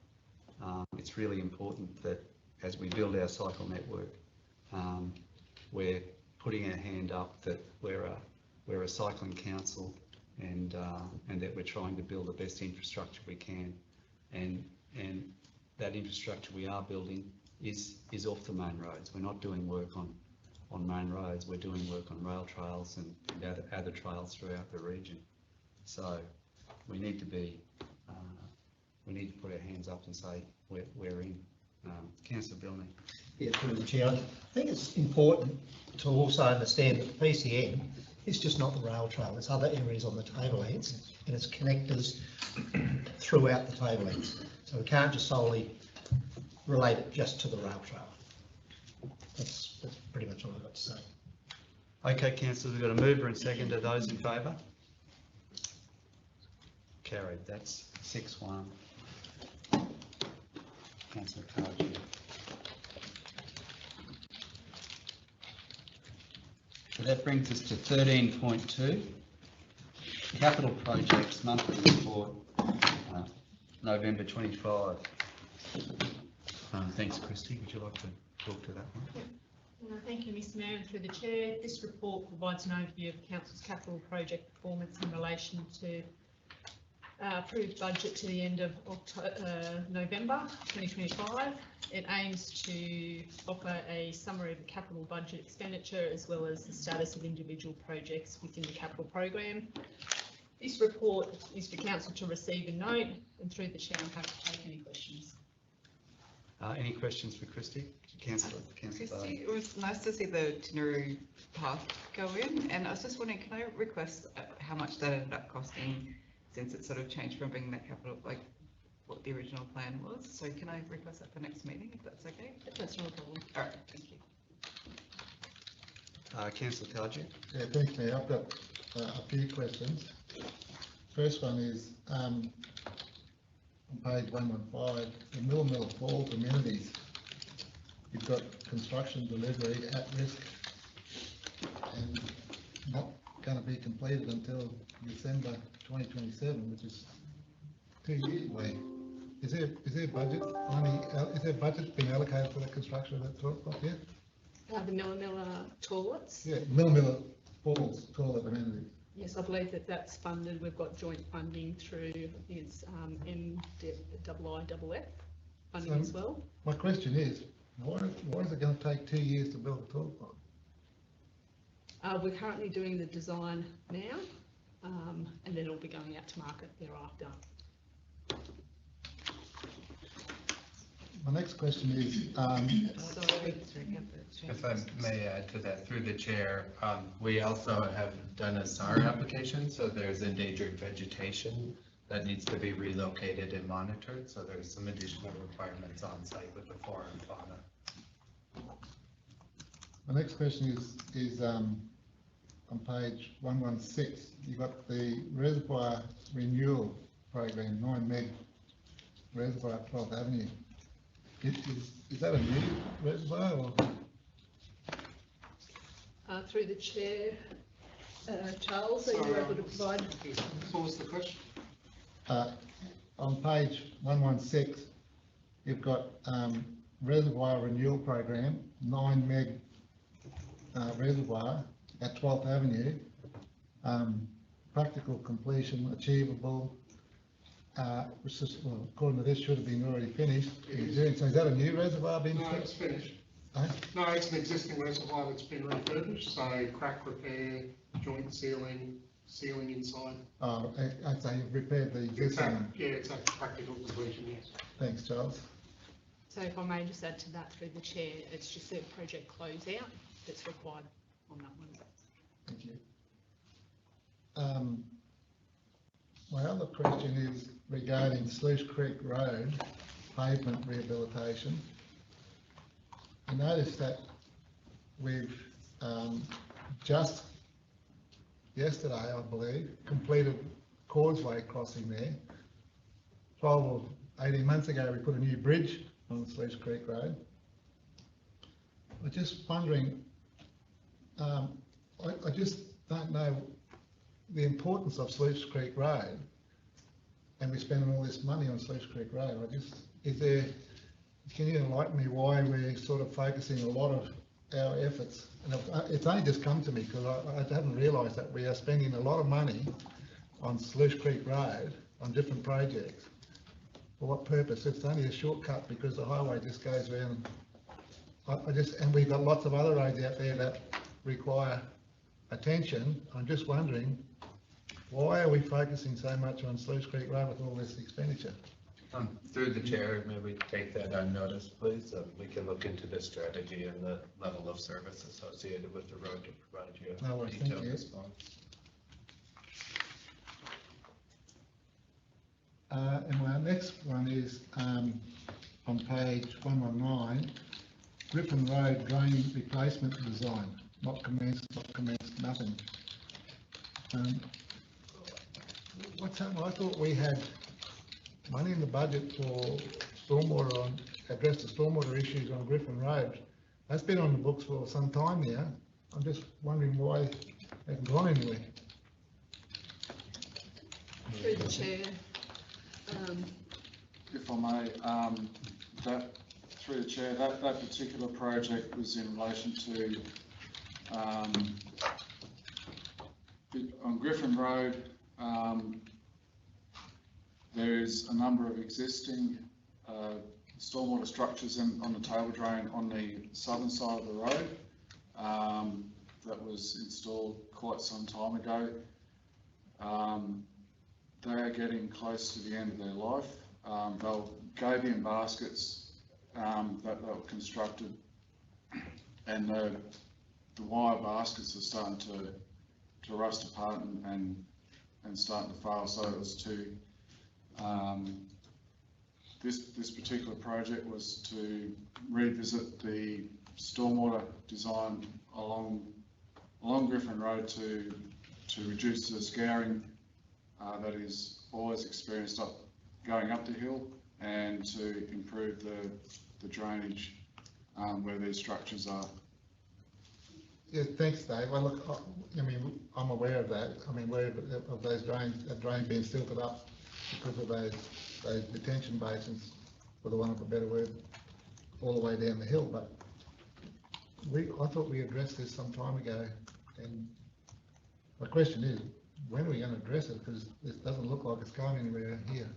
It's really important that as we build our cycle network, we're putting our hand up that we're a cycling council and that we're trying to build the best infrastructure we can. And that infrastructure we are building is off the main roads. We're not doing work on main roads, we're doing work on rail trails and other trails throughout the region. So we need to put our hands up and say we're in. Councillor Bilney. Yeah, through the chair. I think it's important to also understand that the PCN is just not the rail trail. There's other areas on the tablelands and it's connectors throughout the tablelands. So we can't just solely relate it just to the rail trail. That's pretty much all I've got to say. Okay, councillors, we've got a mover and second. Are those in favour? Carried. That's 6-1. Councillor Cardew. So that brings us to 13.2, capital projects monthly report, November 25. Thanks, Christy. Would you like to talk to that one? Thank you, Mr Mayor, and through the Chair. This report provides an overview of Council's capital project performance in relation to approved budget to the end of November 2025. It aims to offer a summary of the capital budget expenditure as well as the status of individual projects within the capital program. This report is for Council to receive and note, and through the Chair I'm happy to take any questions. Any questions for Christy? Councillor Christy, Barney. it was nice to see the Tinaroo path go in, and I was just wondering, can I request how much that ended up costing, since it sort of changed from being that capital, like what the original plan was? So can I request that for next meeting, if that's okay? That's not a problem. All right, thank you. Councillor Kaji. Yeah, thanks, Mayor. I've got a few questions. First one is, on page 115, the Miller Falls amenities. You've got construction delivery at risk and not going to be completed until December 2027, which is 2 years away. Is there budget money? Is there budget being allocated for the construction of that toilet block yet? The Miller toilets. Yeah, Miller Falls toilet amenities. Yes, I believe that that's funded. We've got joint funding through, I think it's MIIF funding as well. My question is, why is it going to take 2 years to build a toilet block? We're currently doing the design now, and then it'll be going out to market thereafter. My next question is, if I may add to that, through the chair, we also have done a SAR application, so there's endangered vegetation that needs to be relocated and monitored, so there's some additional requirements on site with the flora and fauna. my next question is on page 116, you've got the reservoir renewal program, 9 meg reservoir at 12th Avenue. Is that a new reservoir or? Through the chair, Charles, are you able to provide? What was the question? On page 116, you've got reservoir renewal program, 9 meg reservoir at 12th Avenue, practical completion achievable, which is, well, according to this, should have been already finished. So is that a new reservoir being No, finished? it's finished. Huh? No, it's an existing reservoir that's been refurbished, so crack repair, joint sealing inside. Oh, I'd say you've repaired the existing one. Yeah, it's a practical completion, yes. Thanks, Charles. So if I may just add to that through the chair, it's just a project closeout that's required on that one. Thank you. My other question is regarding Sluice Creek Road pavement rehabilitation. I noticed that we've just yesterday, I believe, completed causeway crossing there. 12 or 18 months ago, we put a new bridge on Sluice Creek Road. I'm just wondering, I just don't know the importance of Sluice Creek Road, and we're spending all this money on Sluice Creek Road. Can you enlighten me why we're sort of focusing a lot of our efforts? And it's only just come to me because I haven't realised that we are spending a lot of money on Sluice Creek Road on different projects. For what purpose? It's only a shortcut because the highway just goes around. And we've got lots of other roads out there that require attention. I'm just wondering, why are we focusing so much on Sluice Creek Road with all this expenditure? Through the chair, may we take that on notice, please? We can look into the strategy and the level of service associated with the road to provide you a detailed response. And my next one is on page 119, Griffin Road drain replacement design, not commenced, nothing. What's happened? I thought we had money in the budget for stormwater address the stormwater issues on Griffin Road. That's been on the books for some time now. I'm just wondering why they haven't gone anywhere. Through the chair. If I may, through the chair, that particular project was in relation to on Griffin Road. There's a number of existing stormwater structures on the table drain on the southern side of the road that was installed quite some time ago. They are getting close to the end of their life. They'll Gabion baskets that were constructed, and the wire baskets are starting to rust apart and starting to fail. So it was to this particular project was to revisit the stormwater design along Griffin Road to reduce the scouring that is always experienced going up the hill, and to improve the drainage where these structures are. Yeah, thanks, Dave. Well, look, I mean, I'm aware of that. I mean, aware of those drains, that drain being silted up because of those detention basins, for the want of a better word, all the way down the hill. But I thought we addressed this some time ago, and my question is, when are we going to address it? Because it doesn't look like it's going anywhere here.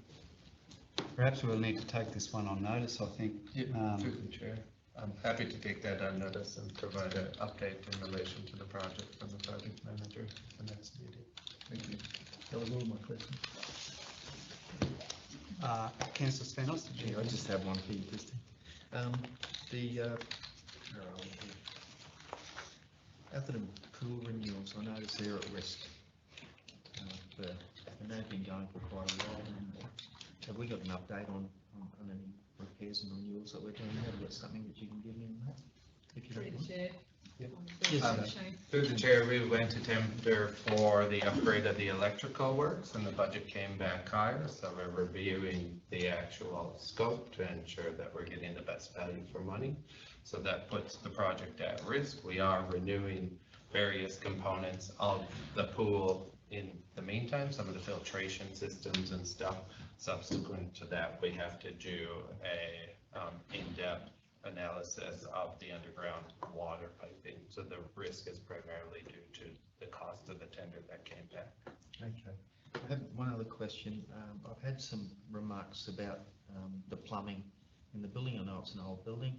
Perhaps we'll need to take this one on notice, I think. Through the chair, I'm happy to take that on notice and provide an update in relation to the project from the project manager at the next meeting. Thank you. That was all my questions. Councillor Spanos? Yeah, I just have one for you, Christy. The Atherton pool renewals, I notice they're at risk. And they've been going for quite a while. Have we got an update on any repairs and renewals that we're doing? Have you got something that you can give me on that? If you don't mind. Yes, through the chair, we went to tender for the upgrade of the electrical works, and the budget came back higher, so we're reviewing the actual scope to ensure that we're getting the best value for money. So that puts the project at risk. We are renewing various components of the pool in the meantime, some of the filtration systems and stuff. Subsequent to that, we have to do a in-depth analysis of the underground water piping. So the risk is primarily due to the cost of the tender that came back. Okay. I have one other question. I've had some remarks about the plumbing in the building. I know it's an old building.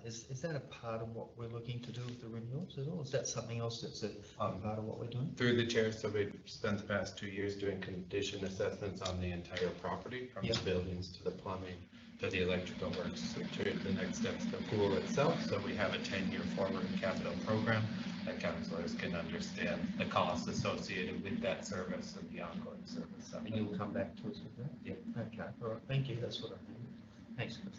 Is that a part of what we're looking to do with the renewals at all? Is that something else that's a part of what we're doing? Through the chair, so we've spent the past 2 years doing condition assessments on the entire property, from the buildings to the plumbing to the electrical works, to the next steps, the pool itself. So we have a 10-year forward capital program that councillors can understand the costs associated with that service and the ongoing service. And you'll come back to us with that? Yeah. Okay. All right. Thank you. That's what I need. Thanks, Chris.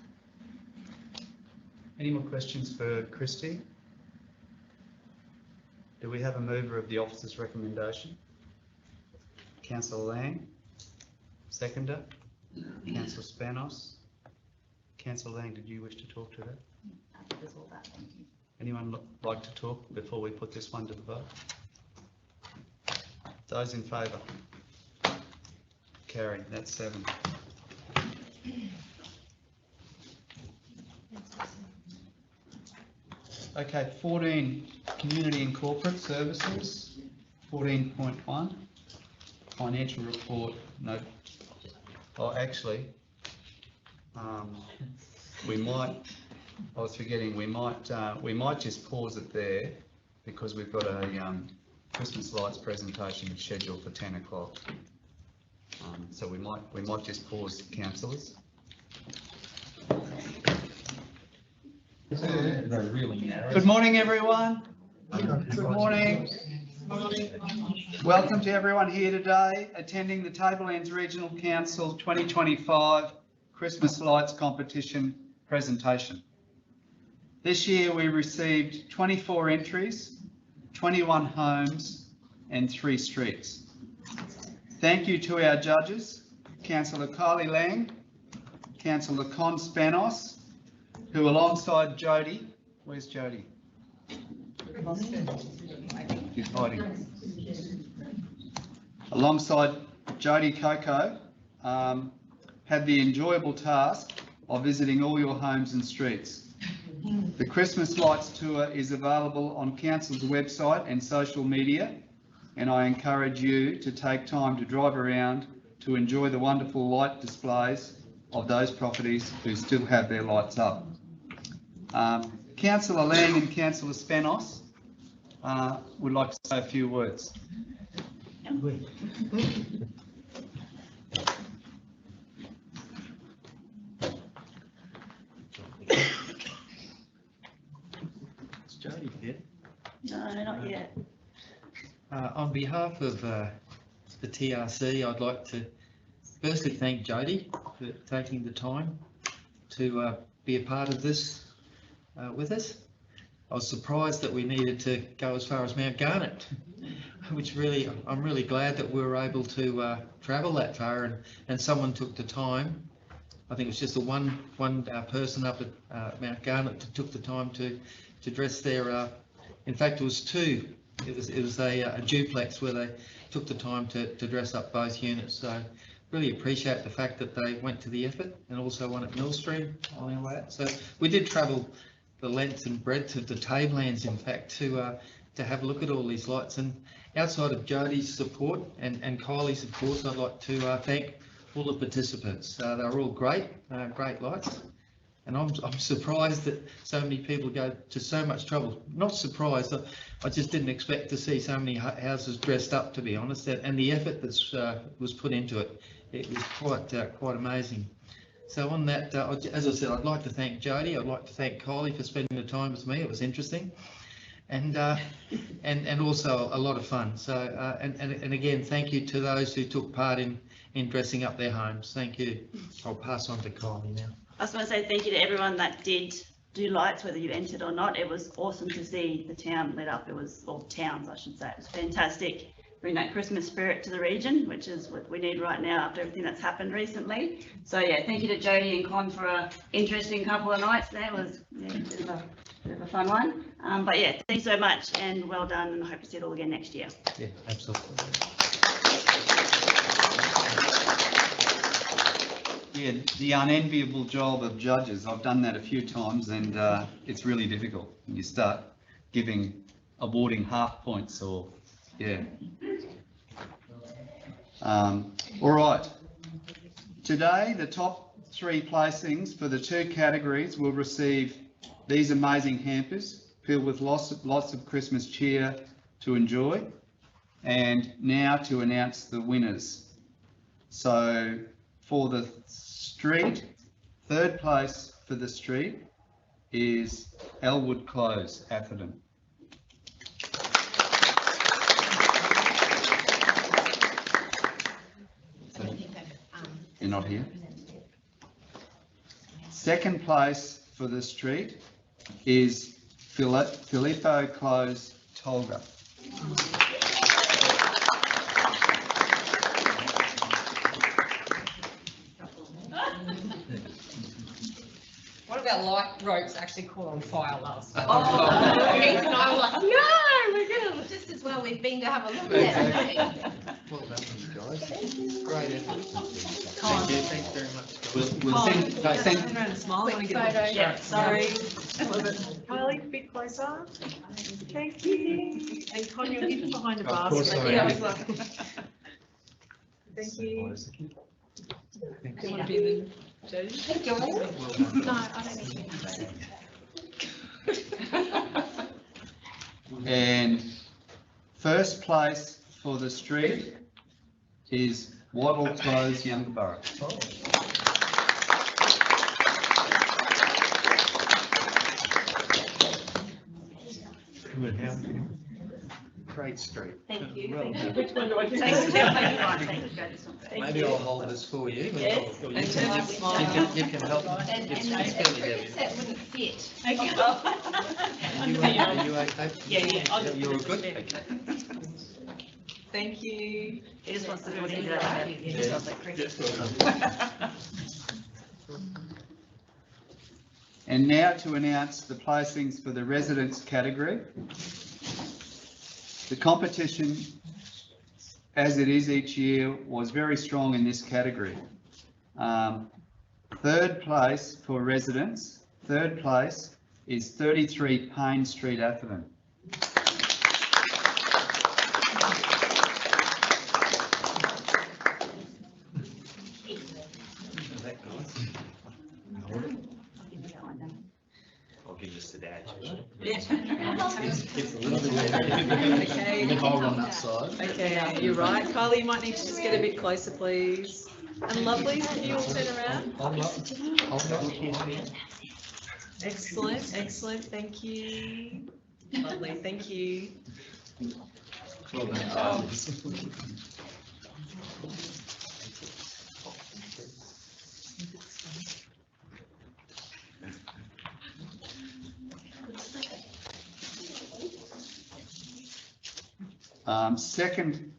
Any more questions for Christy? Do we have a mover of the officer's recommendation? Councillor Lang. Seconder? Councillor Spanos. Councillor Lang, did you wish to talk to that? That's all that, thank you. Anyone like to talk before we put this one to the vote? Those in favour? Carried, that's 7. Okay, 14, community and corporate services. 14.1, financial report. No, oh, actually, we might. I was forgetting. We might just pause it there because we've got a Christmas lights presentation scheduled for 10 o'clock. So we might just pause, councillors. Good morning, everyone. Good morning. Welcome to everyone here today attending the Tablelands Regional Council 2025 Christmas Lights Competition presentation. This year we received 24 entries, 21 homes and 3 streets. Thank you to our judges, Councillor Kylie Lang, Councillor Con Spanos, who alongside Jody, where's Jody? She's hiding. Alongside Jody Coco, had the enjoyable task of visiting all your homes and streets. The Christmas Lights Tour is available on Council's website and social media, and I encourage you to take time to drive around to enjoy the wonderful light displays of those properties who still have their lights up. Councillor Lang and Councillor Spanos would like to say a few words. Jody here. No, not yet. On behalf of the TRC, I'd like to firstly thank Jody for taking the time to be a part of this with us. I was surprised that we needed to go as far as Mount Garnet, which really, I'm really glad that we were able to travel that far and someone took the time. I think it was just the one person up at Mount Garnet that took the time to dress their, in fact it was two, it was a duplex where they took the time to dress up both units. So really appreciate the fact that they went to the effort, and also one at Millstream on our way out. So we did travel the length and breadth of the Tablelands, in fact, to have a look at all these lights. And outside of Jody's support and Kylie's support, I'd like to thank all the participants. They were all great lights. And I'm surprised that so many people go to so much trouble. Not surprised, I just didn't expect to see so many houses dressed up, to be honest, and the effort that was put into it. It was quite amazing. So on that, as I said, I'd like to thank Jody. I'd like to thank Kylie for spending the time with me. It was interesting, and also a lot of fun. So and again, thank you to those who took part in dressing up their homes. Thank you. I'll pass on to Kylie now. I just want to say thank you to everyone that did do lights, whether you entered or not. It was awesome to see the town lit up. It was, or towns, I should say. It was fantastic. Bring that Christmas spirit to the region, which is what we need right now after everything that's happened recently. So yeah, thank you to Jody and Con for an interesting couple of nights there. It was a bit of a fun one. But yeah, thanks so much and well done, and I hope to see it all again next year. Yeah, absolutely. Yeah, the unenviable job of judges. I've done that a few times, and it's really difficult when you start awarding half points or, yeah. All right. Today, the top 3 placings for the 2 categories will receive these amazing hampers filled with lots of Christmas cheer to enjoy. And now to announce the winners. So for the street, 3rd place for the street is Elwood Close, Atherton. You're not here? 2nd place for the street is Filippo Close, Tolga. One of our light ropes actually caught on fire last night. Oh. Ethan and I were like, no, we're gonna. Just as well we've been to have a look at it. Well done, guys. Great effort. Con. Thank you. Thanks very much. We'll send, Turn around and smile. I want to Quick get a photo. yeah, sorry. Kylie, a bit closer. Thank you. And Con, you're hidden behind a Of course basket. I Yeah, am. I was like- Thank you. Do you want to be the judge? No, I don't need to. and 1st place for the street is Wattle Close, Youngborough. Great street. Thank you. Well done. Which one do I do? Thank you. Go this one. Maybe I'll hold this for you. Yes. You And turn your smile. you can help. And It's a fairly cricket heavy. set wouldn't fit. Are you okay? Yeah. I'll You're just good? put it Okay. Thank you. He just wants to do what he does. He just loves that cricket. And now to announce the placings for the residents category. The competition, as it is each year, was very strong in this category. 3rd place for residents, 3rd place is 33 Payne Street, Atherton. I'll give this to Dad. Yeah. You can hold on that side. Okay, you're right. Kylie, you might need to just get a bit closer, please. And lovely, can you all turn around? Excellent, excellent, thank you. Lovely, thank you. Well done, Oh. Charles.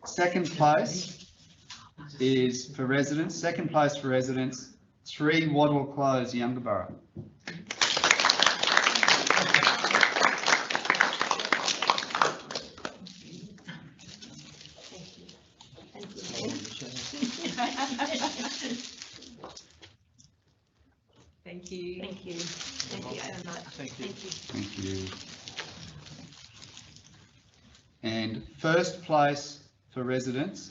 Second place is for residents, 3 Waddle Close, Yungaburra. Thank you. Thank you. Thank you so much. Thank you. Thank you. And first place for residents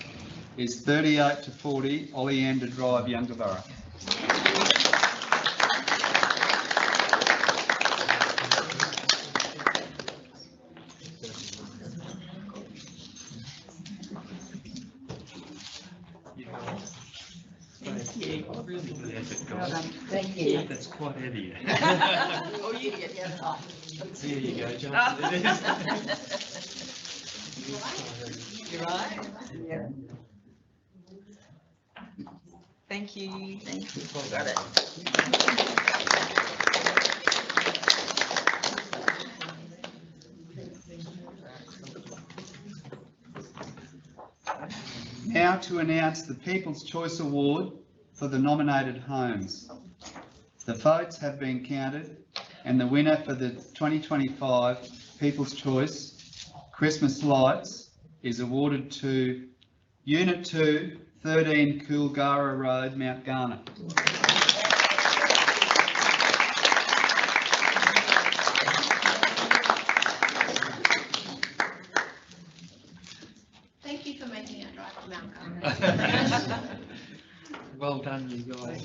is 38 to 40 Oleander Drive, Yungaburra. Really good effort, Well guys. done. Thank you. That's quite heavy. Oh, you get the other side. There you go, John. Oh. It is. You right? Yeah. Thank you. Thank you. Well Got done. it. Now to announce the People's Choice Award for the nominated homes. The votes have been counted and the winner for the 2025 People's Choice Christmas Lights is awarded to Unit 2, 13 Coolgara Road, Mount Garner. Thank you for making our drive to Mount Carmel. Well done, you guys.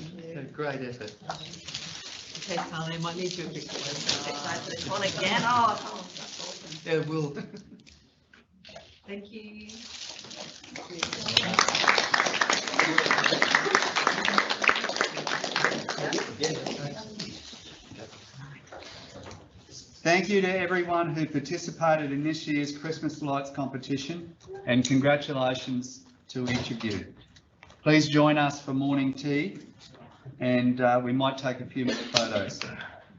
Great effort. Okay, Carly, I might need you a bit closer. This one again. Oh, that's awesome. Yeah, we'll. Thank you. Thank you to everyone who participated in this year's Christmas Lights competition and congratulations to each of you. Please join us for morning tea and we might take a few more photos.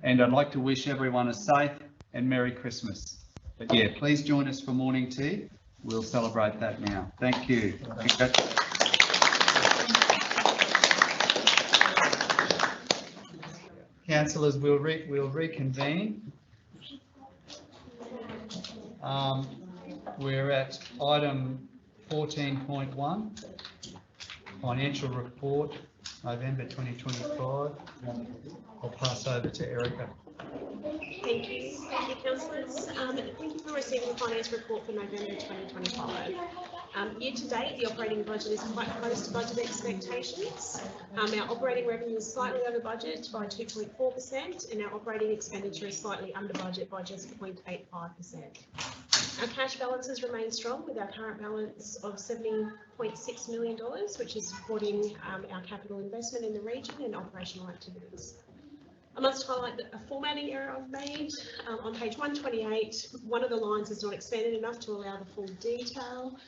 And I'd like to wish everyone a safe and Merry Christmas. But yeah, please join us for morning tea. We'll celebrate that now. Thank you. Councillors, we'll reconvene. We're at item 14.1, financial report, November 2025. I'll pass over to Erica. Thank you, councillors. Thank you for receiving the finance report for November 2025. Year to date, the operating budget is quite close to budget expectations. Our operating revenue is slightly over budget by 2.4% and our operating expenditure is slightly under budget by just 0.85%. Our cash balances remain strong with our current balance of $70.6 million, which is supporting our capital investment in the region and operational activities. I must highlight a formatting error I've made. On page 128, one of the lines is not expanded enough to allow the full detail.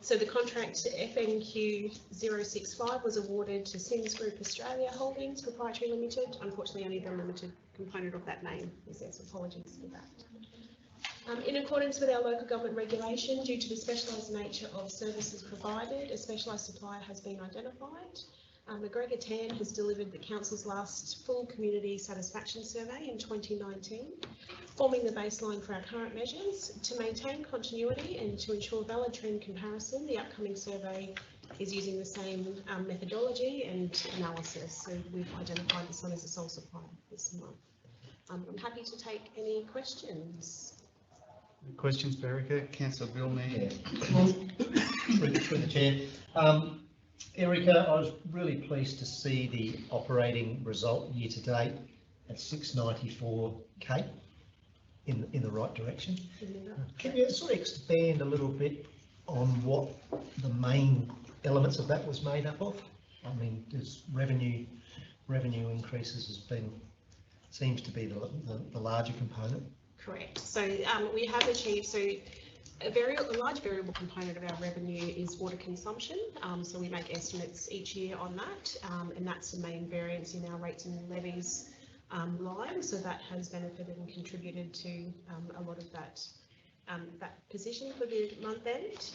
So the contract FNQ 065 was awarded to Sims Group Australia Holdings Proprietary Limited. Unfortunately, only the limited component of that name is there, so apologies for that. In accordance with our local government regulation, due to the specialised nature of services provided, a specialised supplier has been identified. McGregor Tan has delivered the Council's last full community satisfaction survey in 2019, forming the baseline for our current measures. To maintain continuity and to ensure valid trend comparison, the upcoming survey is using the same methodology and analysis. So we've identified this one as a sole supplier this month. I'm happy to take any questions. Questions for Erica? Councillor Bill Neal. Through the chair. Erica, I was really pleased to see the operating result year to date at 694K in the right direction. Can you sort of expand a little bit on what the main elements of that was made up of? I mean, there's revenue increases seems to be the larger component. Correct. So we have achieved, so a large variable component of our revenue is water consumption. So we make estimates each year on that, and that's the main variance in our rates and levies line. So that has benefited and contributed to a lot of that position for the month end.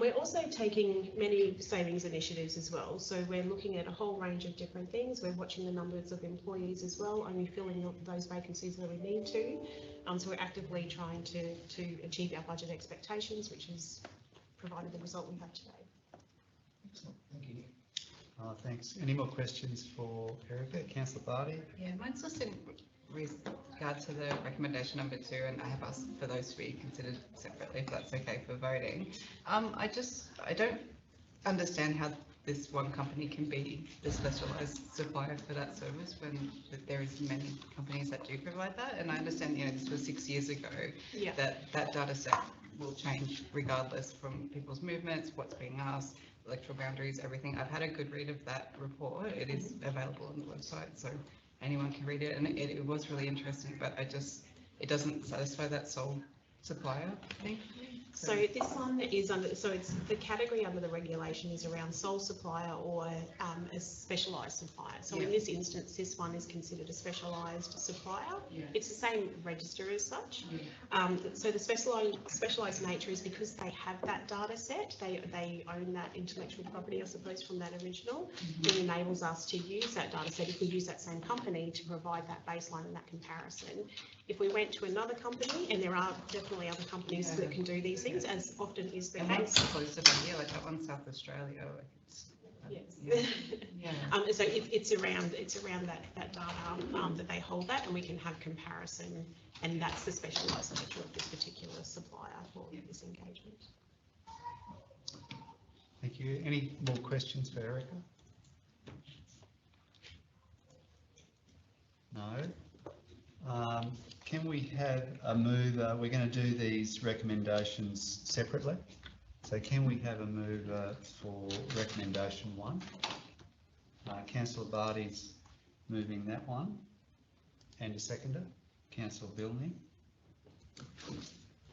We're also taking many savings initiatives as well. So we're looking at a whole range of different things. We're watching the numbers of employees as well, only filling those vacancies where we need to. So we're actively trying to achieve our budget expectations, which has provided the result we have today. Excellent, thank you. Thanks. Any more questions for Erica? Councillor Barty? Yeah, mine's just in regard to the recommendation number 2, and I have asked for those to be considered separately, if that's okay for voting. I don't understand how this one company can be the specialised supplier for that service when there is many companies that do provide that. And I understand, this was 6 years ago, Yeah. that data set will change regardless from people's movements, what's being asked, electoral boundaries, everything. I've had a good read of that report. It is available on the website, so anyone can read it, and it was really interesting, but it doesn't satisfy that sole supplier thing. So this one is under, so it's the category under the regulation is around sole supplier or a specialised supplier. So in this instance, this one is considered a specialised supplier. It's the same register as such. So the specialised nature is because they have that data set, they own that intellectual property, I suppose, from that original. It enables us to use that data set if we use that same company to provide that baseline and that comparison. If we went to another company, and there are definitely other companies that can do these things, as often is the case. Close to that, like that one, South Australia. Like it's, yes. Yeah. So it's around that data that they hold that, and we can have comparison, and that's the specialised nature of this particular supplier for this engagement. Thank you. Any more questions for Erica? No. Can we have a mover? We're going to do these recommendations separately. So can we have a mover for recommendation 1? Councillor Barty's moving that one. And a seconder? Councillor Bilney.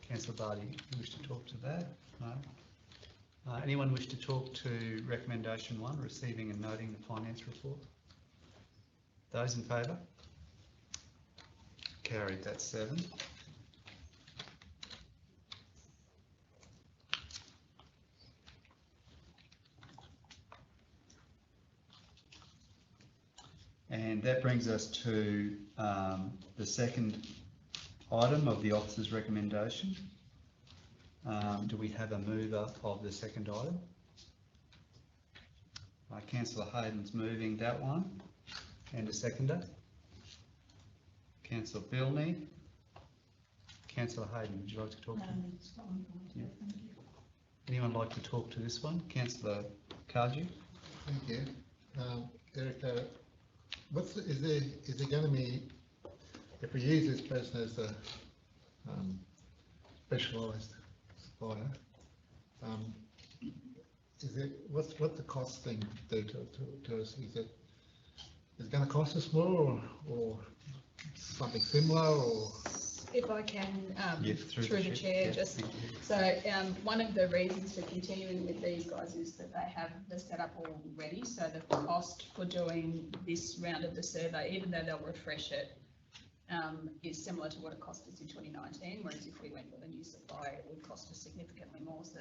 Councillor Barty, you wish to talk to that? No. Anyone wish to talk to recommendation 1, receiving and noting the finance report? Those in favour? Carried, that's 7. And that brings us to the second item of the officer's recommendation. Do we have a mover of the second item? Councillor Hayden's moving that one, and a seconder. Councillor Bilney. Councillor Hayden, would you like to talk to him? Yeah. Anyone like to talk to this one? Councillor Cardew. Thank you. Erica, is there going to be, if we use this person as a specialised supplier, what's the cost thing do to us? Is it going to cost us more or something similar, or? If I can, through the chair, just, so one of the reasons for continuing with these guys is that they have the setup already, so the cost for doing this round of the survey, even though they'll refresh it, is similar to what it cost us in 2019, whereas if we went with a new supplier, it would cost us significantly more. So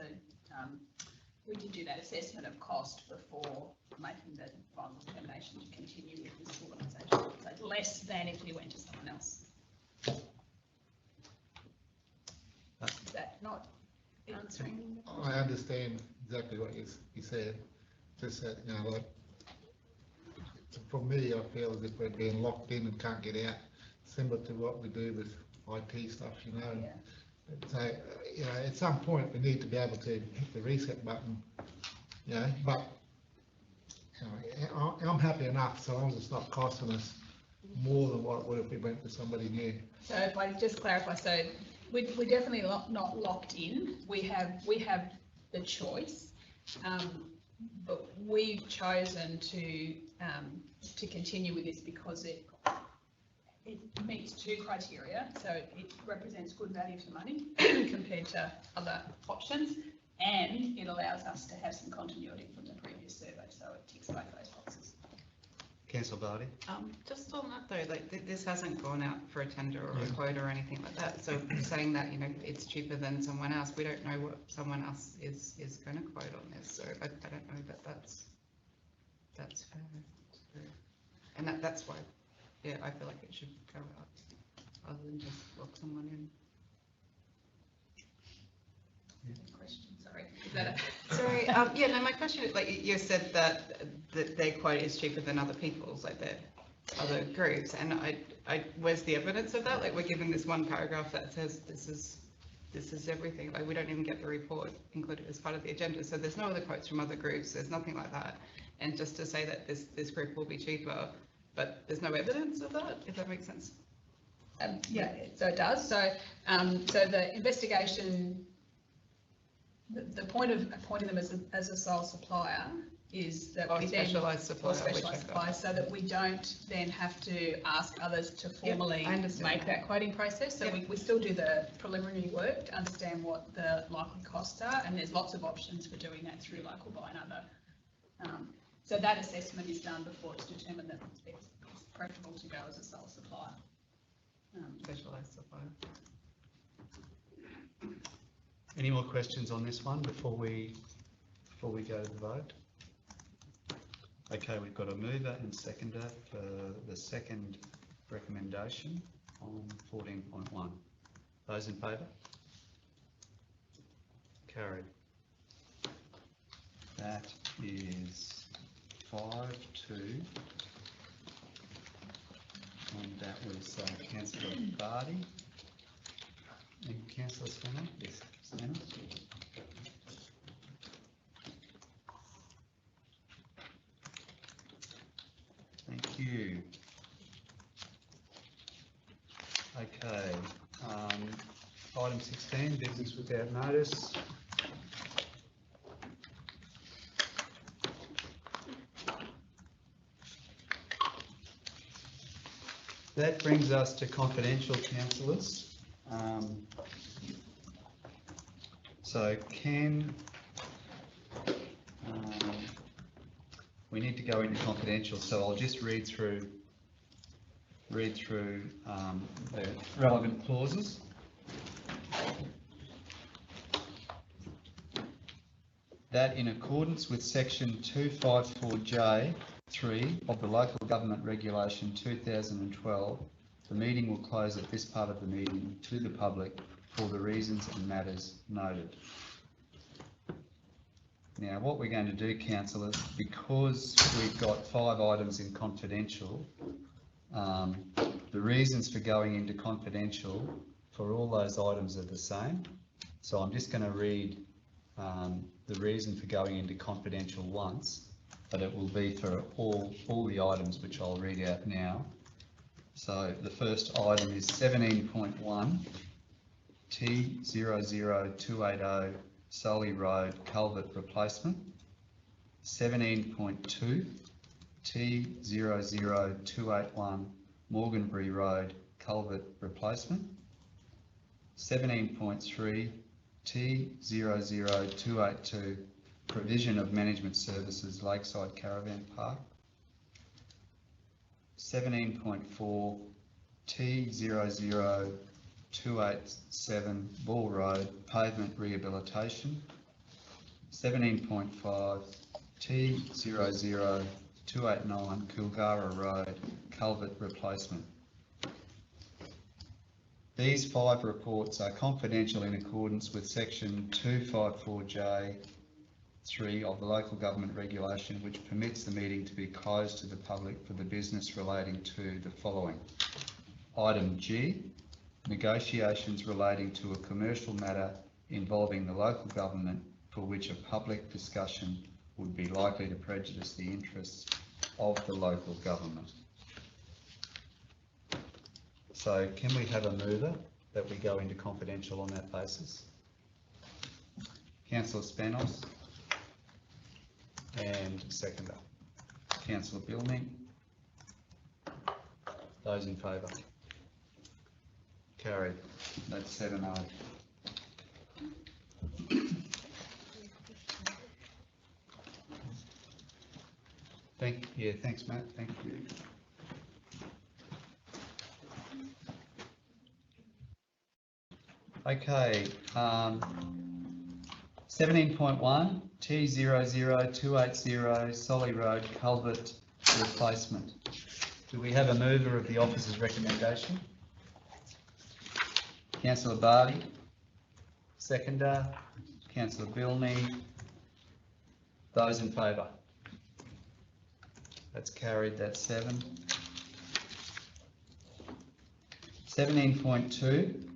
we did do that assessment of cost before making the final determination to continue with this organisation. So it's less than if we went to someone else. Is that not answering? I understand exactly what you said. Just that, like, for me, I feel as if we're being locked in and can't get out, similar to what we do with IT stuff, Yeah. So, at some point we need to be able to hit the reset button, but I'm happy enough so long as it's not costing us more than what it would if we went to somebody new. So if I just clarify, so we're definitely not locked in. We have the choice, but we've chosen to continue with this because it meets two criteria, so it represents good value for money compared to other options, and it allows us to have some continuity from the previous survey, so it ticks both those boxes. Councillor Barty? Just on that though, like this hasn't gone out for a tender or a quote or anything like that. So saying that, you know, it's cheaper than someone else, we don't know what someone else is going to quote on this. So I don't know that that's fair. And that's why, yeah, I feel like it should go out other than just lock someone in. Question, sorry. Is that Sorry, yeah, no, my question is, like, you said that their quote is cheaper than other people's, like their other groups, and where's the evidence of that? Like, we're given this one paragraph that says this is everything, like, we don't even get the report included as part of the agenda, so there's no other quotes from other groups, there's nothing like that, and just to say that this group will be cheaper, but there's no evidence of that, if that makes sense. Yeah, so it does. So, so the investigation, the point of appointing them as a sole supplier is that we then, specialised supplier, so that we don't then have to ask others to formally make that quoting process. So we still do the preliminary work to understand what the likely costs are, and there's lots of options for doing that through local buy and other. So that assessment is done before it's determined that it's preferable to go as a sole supplier. Specialised supplier. Any more questions on this one before we go to the vote? Okay, we've got a mover and seconder for the second recommendation on 14.1. Those in favour? Carried. That is 5-2. And that was Councillor Barty. And Councillor Spanner? Yes, Spanner. Thank you. Okay, item 16, business without notice. That brings us to confidential councillors. So we need to go into confidential, so I'll just read through the relevant clauses. That in accordance with section 254J 3 of the Local Government Regulation 2012, the meeting will close at this part of the meeting to the public for the reasons and matters noted. Now, what we're going to do, councillors, because we've got 5 items in confidential, the reasons for going into confidential for all those items are the same. So I'm just going to read the reason for going into confidential once, but it will be for all the items which I'll read out now. So the first item is 17.1 T00280 Solly Road Culvert Replacement. 17.2 T00281 Morganbury Road Culvert Replacement. 17.3 T00282 Provision of Management Services Lakeside Caravan Park. 17.4 T00287 Ball Road Pavement Rehabilitation. 17.5 T00289 Kilgara Road Culvert Replacement. These 5 reports are confidential in accordance with section 254J 3 of the Local Government Regulation, which permits the meeting to be closed to the public for the business relating to the following. Item G, negotiations relating to a commercial matter involving the local government for which a public discussion would be likely to prejudice the interests of the local government. So can we have a mover that we go into confidential on that basis? Councillor Spanos. And seconder, Councillor Billney. Those in favour? Carried. That's 7-0. Thanks, Matt. Thank you. Okay, 17.1 T00280 Solly Road culvert replacement. Do we have a mover of the officer's recommendation? Councillor Barty. Seconder, Councillor Bilney. Those in favour? That's carried, that's 7. 17.2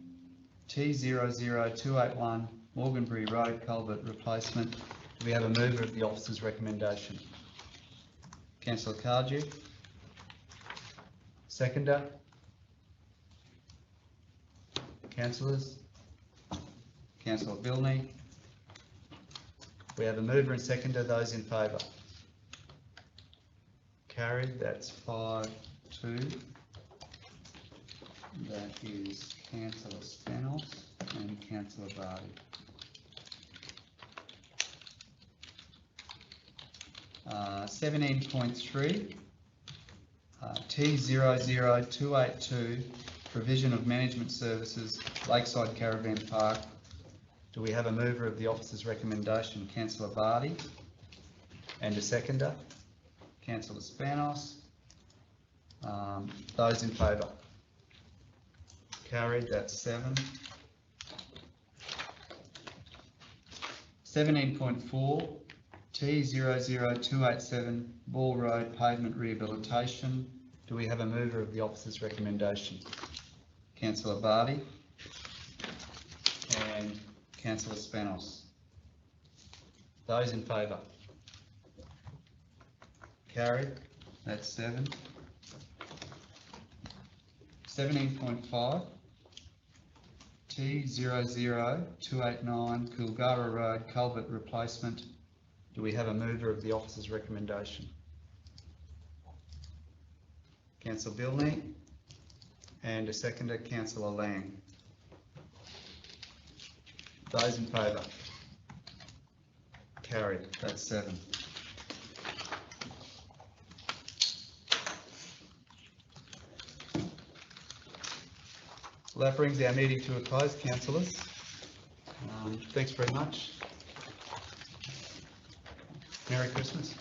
T00281 Morganbury Road culvert replacement. Do we have a mover of the officer's recommendation? Councillor Cardew. Seconder. Councillors. Councillor Bilney. We have a mover and seconder. Those in favour? Carried. That's 5-2. That is Councillor Spanos and Councillor Barty. Uh, 17.3 T00282 provision of management services Lakeside Caravan Park. Do we have a mover of the officer's recommendation? Councillor Barty. And a seconder? Councillor Spanos. Those in favour? Carried, that's 7. 17.4 T00287 Ball Road pavement rehabilitation. Do we have a mover of the officer's recommendation? Councillor Barty and Councillor Spanos. Those in favour? Carried, that's 7. 17.5 T00289 Kilgara Road culvert replacement. Do we have a mover of the officer's recommendation? Councillor Bilney and a seconder, Councillor Lang. Those in favour? Carried, that's 7. Well, that brings our meeting to a close, councillors. Thanks very much. Merry Christmas.